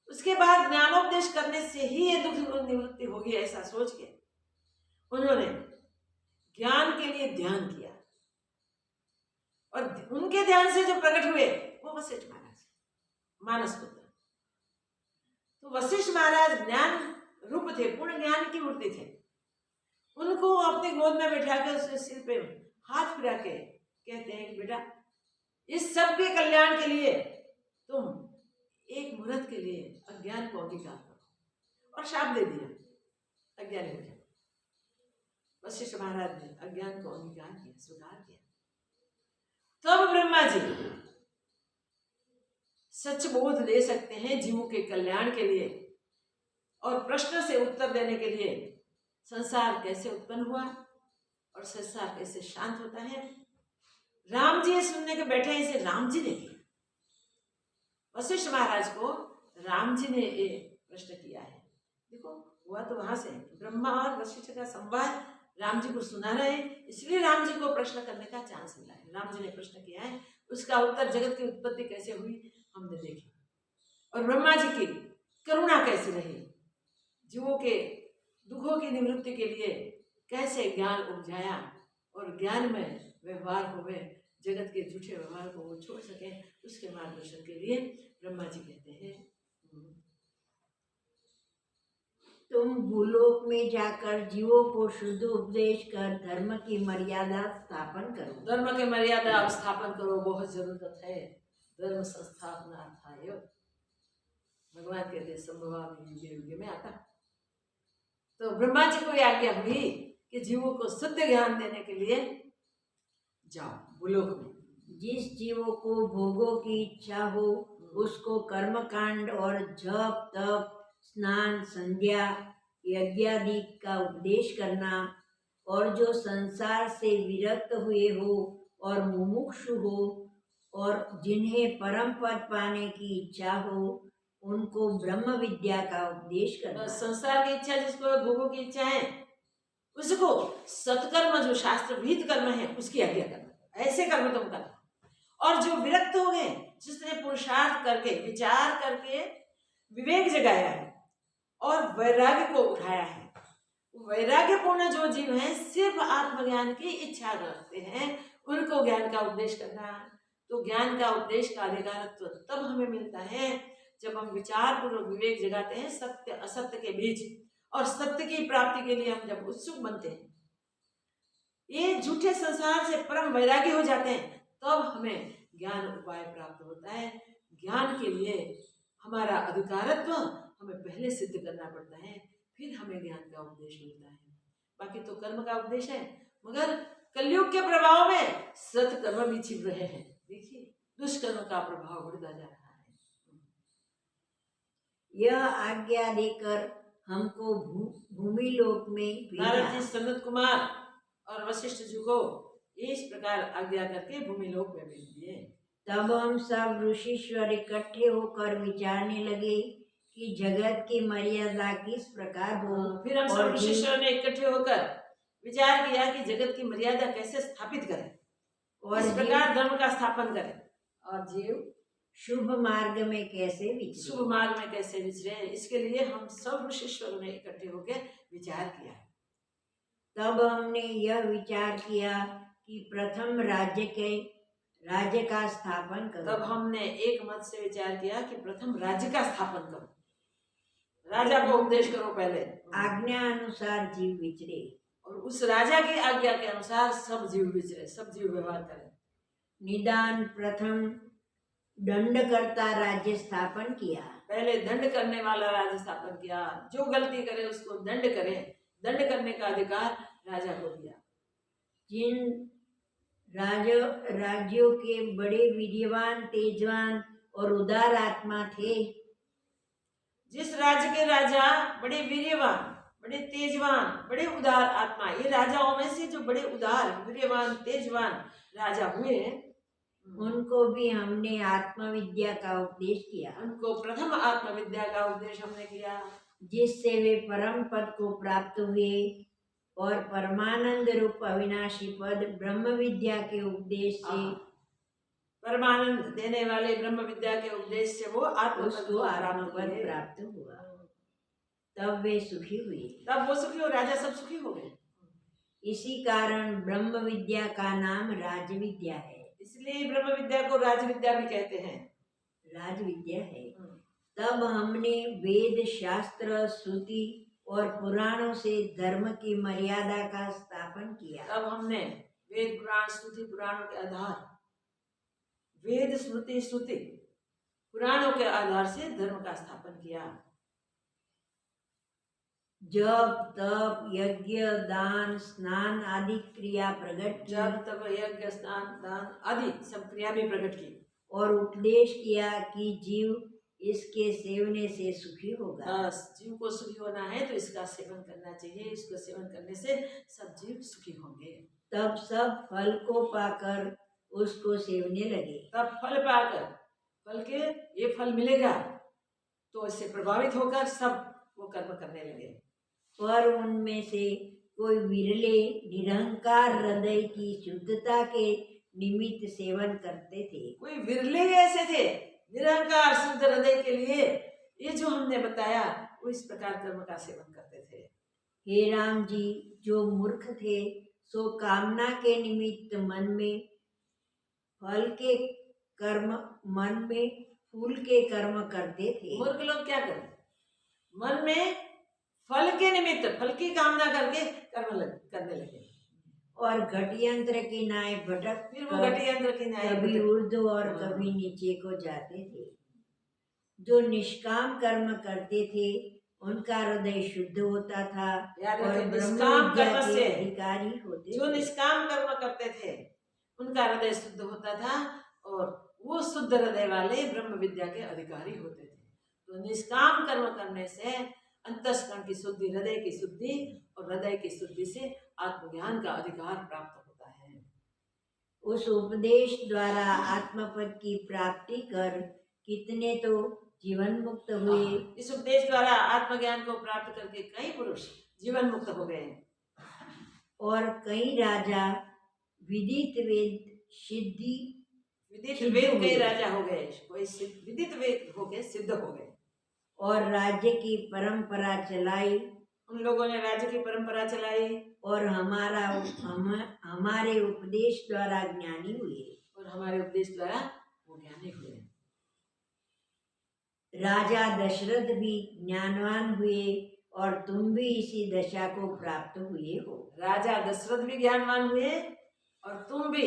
उसके बाद ज्ञानोपदेश करने से ही ये दुख निवृत्ति होगी, ऐसा सोच के उन्होंने ज्ञान के लिए ध्यान किया, और उनके ध्यान से जो प्रकट हुए वो वशिष्ठ महाराज, मानस पुत्र। तो वशिष्ठ महाराज ज्ञान रूप थे, पूर्ण ज्ञान की मूर्ति थे। उनको अपनी गोद में बैठा कर उसके सिर पे हाथ फिरा के कहते हैं कि बेटा, इस सब के कल्याण के लिए तुम एक मुहूर्त के लिए अज्ञान को अंगीकार करो, और शाप दे दिया, अज्ञानी हो जाए। वशिष्ठ महाराज ने अज्ञान को अंगीकार किया, स्वीकार किया। तब ब्रह्मा जी सच बोध दे सकते हैं जीवों के कल्याण के लिए, और प्रश्न से उत्तर देने के लिए संसार कैसे उत्पन्न हुआ और संसार कैसे शांत होता है। राम जी सुनने के बैठे, इसे राम जी ने किया। वशिष्ठ महाराज को राम जी ने एक प्रश्न किया है। देखो हुआ तो वहां से, ब्रह्मा और वशिष्ठ का संवाद राम जी को सुना रहे, इसलिए राम जी को प्रश्न करने का चांस मिला है। राम जी ने प्रश्न किया है, उसका उत्तर जगत की उत्पत्ति कैसे हुई हमने देखी, और ब्रह्मा जी की करुणा कैसी रही, जीवों के दुखों की निवृत्ति के लिए कैसे ज्ञान उपजाया, और ज्ञान में व्यवहार हुए, जगत के झूठे व्यवहार को वो छोड़ सके, उसके मार्गदर्शन के लिए ब्रह्मा जी कहते हैं तुम भूलोक में जाकर जीवों को शुद्ध उपदेश कर धर्म की मर्यादा स्थापन करो। धर्म की मर्यादा स्थापन करो, बहुत जरूरत है धर्म संस्थापना था। भगवान कहते संभवामि युगे युगे में आता। तो ब्रह्मा जी को आज्ञा हुई कि जीवों को शुद्ध ज्ञान देने के लिए जाओ भूलोक में। जिस जीवों को भोगों की इच्छा हो उसको कर्म कांड और जप तप स्नान संध्या यज्ञादि का उपदेश करना, और जो संसार से विरक्त हुए हो और मुमुक्षु हो और जिन्हें परम पद पाने की इच्छा हो उनको ब्रह्म विद्या का उपदेश करना। संसार की इच्छा जिसको, भोगों की इच्छा है उसको सत्कर्म जो शास्त्र विहित कर्म है उसकी आज्ञा करना, ऐसे कर्म तुम करना। और जो विरक्त हो गए, जिसने पुरुषार्थ करके विचार करके विवेक जगाया है और वैराग्य को उठाया है, वैराग्यपूर्ण जो जीव हैं सिर्फ आत्मज्ञान की इच्छा रखते हैं, उनको ज्ञान का उपदेश करना। तो ज्ञान का उपदेश का अधिकारत्व तब हमें मिलता है जब हम विचार पूर्वक विवेक जगाते हैं सत्य असत्य के बीच, और सत्य की प्राप्ति के लिए हम जब उत्सुक बनते हैं, ये झूठे संसार से परम वैरागी हो जाते हैं, तब हमें ज्ञान उपाय प्राप्त होता है। ज्ञान के लिए हमारा अधिकारत्व हमें पहले सिद्ध करना पड़ता है, फिर हमें ज्ञान का उपदेश मिलता है। बाकी तो कर्म का उपदेश है, मगर कलयुग के प्रभाव में सत्कर्म भी छिप रहे हैं। देखिए दुष्कर्म का प्रभाव बढ़ता जा रहा है। यह आज्ञा देकर हमको भूमि लोक में नारद भेजा। जी सनत कुमार और वशिष्ठ जी को इस प्रकार आज्ञा करके भूमि लोक में भेज दिए। तब हम सब ऋषीश्वर इकट्ठे होकर विचारने लगे कि जगत की मर्यादा किस प्रकार हो। फिर हम सब ऋषीश्वर ने इकट्ठे होकर विचार किया कि जगत की मर्यादा कैसे स्थापित करें और इस प्रकार धर्म का स्थापन करें, और जीव शुभ मार्ग में कैसे विचरे, इसके लिए हम सब ऋषीश्वरों ने इकट्ठे होकर विचार किया। तब हमने यह विचार किया कि प्रथम राज्य का स्थापन करो। तब हमने एक मत से विचार किया कि प्रथम राज्य का स्थापन करो, राजा को उपदेश करो पहले। आज्ञा अनुसार जीव विचरे, और उस राजा की आज्ञा के अनुसार सब जीव विचरे, सब जीव व्यवहार करें। निदान प्रथम दंडकर्ता राज्य स्थापन किया। पहले दंड करने वाला राज्य स्थापन किया, जो गलती करे उसको दंड करे, दंड करने का अधिकार राजा को दिया। जिन राज्यों के बड़े वीर्यवान, तेजवान और उदार आत्मा थे, जिस राज्य के राजा बड़े वीर्यवान, बड़े तेजवान, बड़े उदार आत्मा, ये राजाओं में से जो बड़े उदार, वीर्यवान, तेजवान राजा हुए, उनको भी हमने आत्मविद्या का उपदेश किया। उनको प्रथम आत्मविद्या का उपदेश हमने किया, जिससे वे परम पद को प्राप्त हुए और परमानंद रूप अविनाशी पद ब्रह्म विद्या के उपदेश से, परमानंद देने वाले ब्रह्म विद्या के उपदेश से वो आत्मपद प्राप्त हुआ। तब वे सुखी हुए, तब वो सुखी हो, राजा सब सुखी हो गए। इसी कारण ब्रह्म विद्या का नाम राज विद्या है। इसलिए ब्रह्म विद्या को राज विद्या भी कहते हैं, राज विद्या है। तब हमने वेद, शास्त्र, श्रुति और पुराणों से धर्म की मर्यादा का स्थापन किया। तब हमने वेद, पुराण, श्रुति, पुराणों के आधार, वेद, स्मृति, श्रुति, पुराणों के आधार से धर्म का स्थापन किया। जप, तप, यज्ञ, दान, स्नान आदि क्रिया प्रकट की। जप, तप, यज्ञ, स्नान, दान आदि सब क्रिया भी प्रकट की, और उपदेश किया कि जीव इसके सेवने से सुखी होगा। बस जीव को सुखी होना है तो इसका सेवन करना चाहिए, इसको सेवन करने से सब जीव सुखी होंगे। तब सब फल को पाकर उसको सेवने लगे। तब फल पाकर, फल के ये फल मिलेगा तो इससे प्रभावित होकर सब वो कर्म करने लगे। पर उनमें से कोई विरले निरहंकार हृदय की शुद्धता के निमित्त सेवन करते थे। कोई विरले ऐसे थे निरहंकार शुद्ध हृदय के लिए, ये जो हमने बताया वो इस प्रकार कर्म का सेवन करते थे। हे राम जी, जो मूर्ख थे सो कामना के निमित्त मन में फल के कर्म, मन में फूल के कर्म करते थे। मूर्ख लोग क्या करें, मन में फल के निमित्त, फल की कामना करके कर्म करने लगे, और घटियंत्र की नाय भटक, फिर वो घटियंत्र की नाय कभी ऊर्ध्व और कभी नीचे को जाते थे। जो निष्काम कर्म करते थे उनका हृदय शुद्ध होता था और निष्काम कर्म से अधिकारी होते। जो निष्काम कर्म करते थे उनका हृदय शुद्ध होता था और वो शुद्ध हृदय वाले ब्रह्म विद्या के अधिकारी होते थे। तो निष्काम कर्म करने से अंतस्करण की शुद्धि, हृदय की शुद्धि, और हृदय की शुद्धि से आत्मज्ञान का अधिकार प्राप्त होता है। उस उपदेश द्वारा आत्मपद की प्राप्ति कर कितने तो जीवन मुक्त हुए। इस उपदेश द्वारा आत्मज्ञान को प्राप्त करके कई पुरुष जीवन मुक्त हो गए और कई राजा विदित वेद कई राजा हो गए, कोई विदित वेद हो गए, सिद्ध हो गए, और राज्य की परंपरा चलाई। उन लोगों ने राज्य की परंपरा चलाई और हमारे उपदेश द्वारा ज्ञानी हुए। और हमारे उपदेश द्वारा वो ज्ञानी हुए। राजा दशरथ भी ज्ञानवान हुए और तुम भी इसी दशा को प्राप्त हुए हो। राजा दशरथ भी ज्ञानवान हुए और तुम भी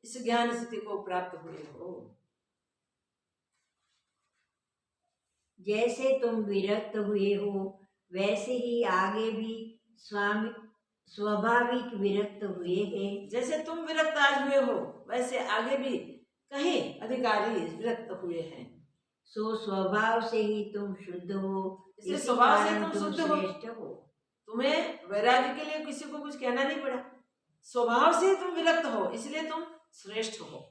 इस ज्ञान स्थिति को प्राप्त हुए हो। जैसे तुम विरक्त हुए हो वैसे ही आगे भी स्वाभाविक विरक्त हुए हैं। जैसे तुम विरक्त आज हुए हो वैसे आगे भी कहीं अधिकारी विरक्त हुए हैं। सो स्वभाव से ही तुम शुद्ध हो, इसलिए इसी स्वभाव से कारण तुम तुम शुद्ध हो। श्रेष्ठ हो। तुम्हें वैराग्य के लिए किसी को कुछ कहना नहीं पड़ा, स्वभाव से तुम विरक्त हो इसलिए तुम श्रेष्ठ हो।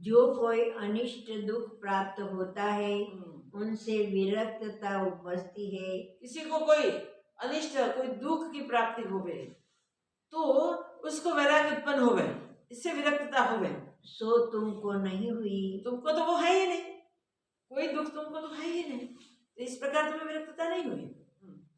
जो कोई अनिष्ट दुख प्राप्त होता है उनसे विरक्तता उपजती है। किसी को कोई अनिष्ट कोई दुख की प्राप्ति होवे तो उसको वैराग्य उत्पन्न होवे, इससे विरक्तता होवे। सो तुमको नहीं हुई। तुमको तो वो है ही नहीं, कोई दुख तुमको तो है ही नहीं, तो इस प्रकार तुम्हें विरक्तता नहीं हुई।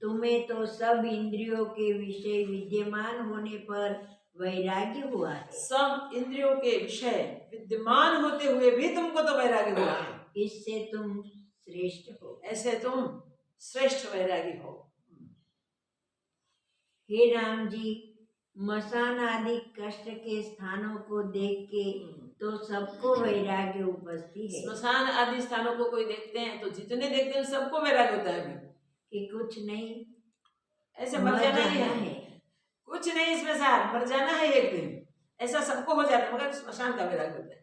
तुम्हें तो सब इंद्रियों के विषय विद्यमान होने पर वैराग्य हुआ है। सब इंद्रियों के विषय विद्यमान होते हुए भी तुमको तो वैराग्य हुआ है। इससे तुम श्रेष्ठ हो। ऐसे तुम श्रेष्ठ वैरागी हो। हे राम जी, मसान आदि कष्ट के स्थानों को देख के तो सबको वैराग्य उपजती है। स्मशान आदि स्थानों को कोई देखते हैं तो जितने देखते हैं सबको वैराग्य होता है कि कुछ नहीं, ऐसे मर जाना ही है, कुछ नहीं इसमें सार मर जाना है एक दिन, ऐसा सबको हो जाता है, मगर स्मशान का वैराग्य होता है।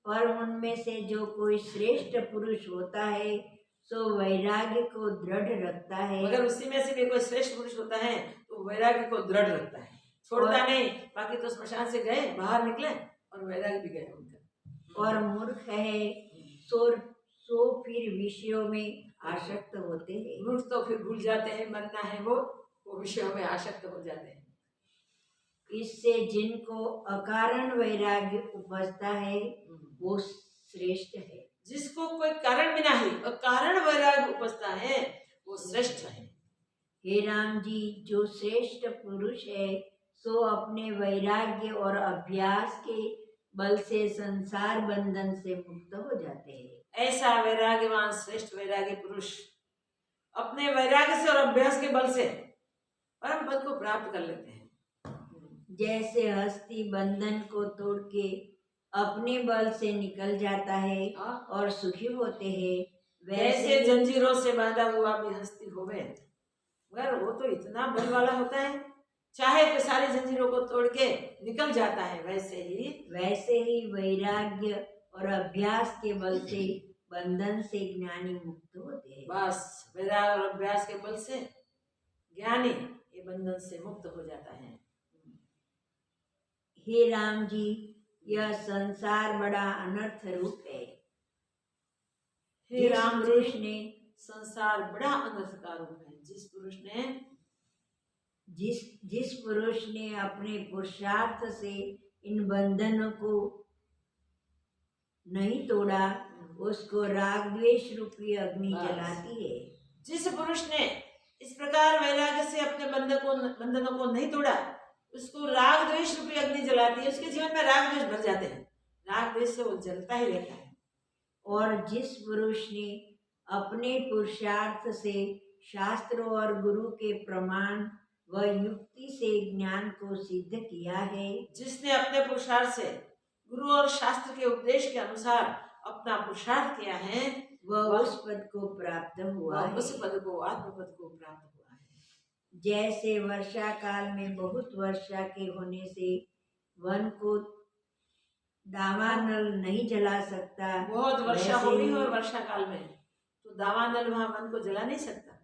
और उनमें से जो कोई श्रेष्ठ पुरुष होता है सो वैराग्य को दृढ़ रखता है। मगर उसी में से भी कोई श्रेष्ठ पुरुष होता है तो वैराग्य को दृढ़ रखता है, छोड़ता नहीं। बाकी तो स्मशान से गए, बाहर निकले और वैराग्य भी गए उनका। और मूर्ख है सो फिर विषयों में आसक्त होते हैं। मूर्ख तो फिर भूल जाते हैं मरना है, वो विषयों में आसक्त हो जाते हैं। इससे जिनको अकारण वैराग्य उपजता है वो श्रेष्ठ है। जिसको कोई कारण बिना ही अकारण वैराग्य उपजता है वो श्रेष्ठ है। हे राम जी, जो श्रेष्ठ पुरुष है सो अपने वैराग्य और अभ्यास के बल से संसार बंधन से मुक्त हो जाते हैं। ऐसा वैराग्यवान श्रेष्ठ वैराग्य पुरुष अपने वैराग्य से और अभ्यास के बल से परम पद को प्राप्त कर लेते हैं। जैसे हस्ती बंधन को तोड़ के अपने बल से निकल जाता है और सुखी होते हैं, वैसे जंजीरों से बांधा हुआ भी हस्ती होवे, मगर वो तो इतना बल वाला होता है चाहे तो सारी जंजीरों को तोड़ के निकल जाता है। वैसे ही वैराग्य और अभ्यास के बल से बंधन से ज्ञानी मुक्त होते हैं। बस वैराग्य और अभ्यास के बल से ज्ञानी ये बंधन से मुक्त हो जाता है। हे राम जी, यह संसार बड़ा अनर्थ रूप है। हे राम पुरुष ने संसार बड़ा अनर्थ का रूप है। जिस पुरुष ने अपने पुरुषार्थ से इन बंधनों को नहीं तोड़ा उसको राग द्वेष रूपी अग्नि जलाती है। जिस पुरुष ने इस प्रकार वैराग्य से अपने बंधनों को नहीं तोड़ा उसको राग द्वेष रूपी अग्नि जलाती है। उसके जीवन में राग द्वेष भर जाते हैं, राग द्वेष से वो जलता ही रहता है। और जिस पुरुष ने अपने पुरुषार्थ से शास्त्रों और गुरु के प्रमाण व युक्ति से ज्ञान को सिद्ध किया है, जिसने अपने पुरुषार्थ से गुरु और शास्त्र के उपदेश के अनुसार अपना पुरुषार्थ किया है वह उस पद को प्राप्त हुआ है। उस पद को आत्मपद को प्राप्त हुआ है। जैसे वर्षा काल में बहुत वर्षा के होने से वन को दावानल नहीं जला सकता, बहुत वर्षा होगी और वर्षा काल में तो दावानल वहां वन को जला नहीं सकता,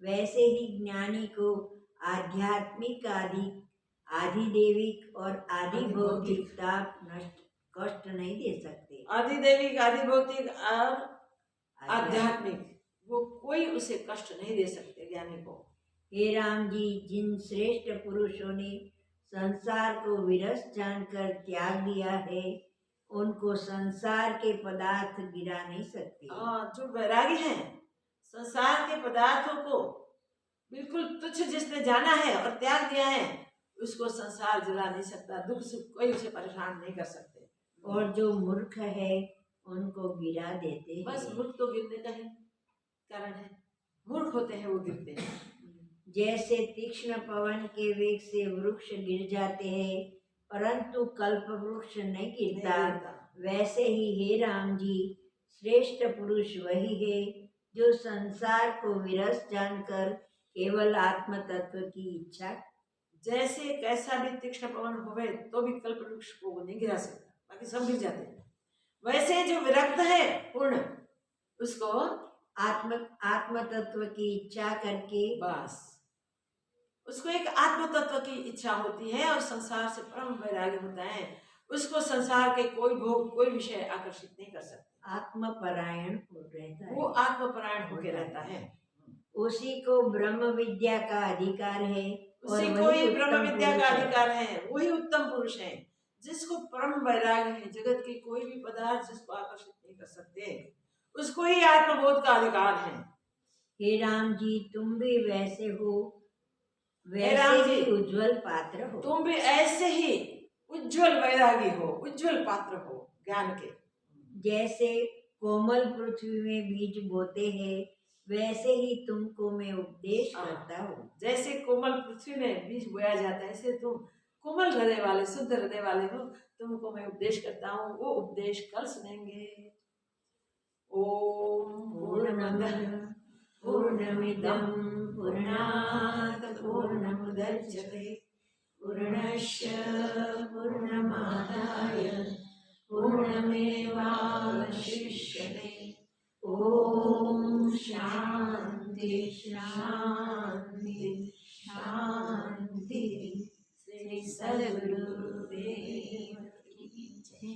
वैसे ही ज्ञानी को आध्यात्मिक आधिदेविक और आदि भौतिक ताप कष्ट नहीं दे सकते। आधिदेविक आदि भौतिक और आध्यात्मिक वो कोई उसे कष्ट नहीं दे सकते ज्ञानी को। हे राम जी, जिन श्रेष्ठ पुरुषों ने संसार को विरस जानकर त्याग दिया है उनको संसार के पदार्थ गिरा नहीं सकते। जो वैरागी हैं संसार के पदार्थों को बिल्कुल तुच्छ जिसने जाना है और त्याग दिया है उसको संसार जला नहीं सकता, दुख सुख कोई उसे परेशान नहीं कर सकते। और जो मूर्ख है उनको गिरा देते हैं। बस मूर्ख तो गिरने का ही कारण है, मूर्ख होते हैं वो गिरते हैं। जैसे तीक्ष्ण पवन के वेग से वृक्ष गिर जाते हैं परंतु कल्प वृक्ष नहीं गिरता, नहीं गिरता। वैसे ही हे राम जी श्रेष्ठ पुरुष वही है जो संसार को विरस जानकर केवल आत्म तत्व की इच्छा। जैसे कैसा भी तीक्ष्ण पवन होवे तो भी कल्प वृक्ष को वो नहीं गिरा सकता, बाकी सब गिर जाते हैं। वैसे जो विरक्त है पूर्ण, उसको आत्म तत्व की इच्छा करके बस उसको एक आत्म तत्व की इच्छा होती है और संसार से परम वैराग्य होता है। उसको संसार के कोई भोग कोई विषय आकर्षित नहीं कर सकता। आत्मपरायण हो रहता है, वो आत्मपरायण होके रहता है। उसी को ब्रह्म विद्या का अधिकार है और उसी को वही ही ब्रह्म उत्तम विद्या का पुरुष है। अधिकार है, वही उत्तम पुरुष है जिसको परम वैराग्य है। जगत के कोई भी पदार्थ जिसको आकर्षित नहीं कर सकते, उसको ही आत्मबोध का अधिकार है। हे राम जी तुम भी वैसे हो, हे राम वैसे जी, ही उज्जवल पात्र हो। तुम भी ऐसे ही उज्जवल वैरागी हो, उज्जवल पात्र हो ज्ञान के। जैसे कोमल पृथ्वी में बीज बोते हैं वैसे ही तुमको मैं उपदेश करता हूँ। जैसे कोमल पृथ्वी में बीज बोया जाता है, ऐसे तुम कोमल हृदय वाले शुद्ध हृदय वाले हो, तुमको मैं उपदेश करता हूँ। वो उपदेश कल सुनेंगे। ओम पूर्णमदः पूर्णमिदं पूर्णात् पूर्णमुदच्यते पूर्णस्य पूर्णमादाय पूर्णमेवावशिष्यते। ओम शांति शांति शांति। श्री सद्गुरुदेव की जय।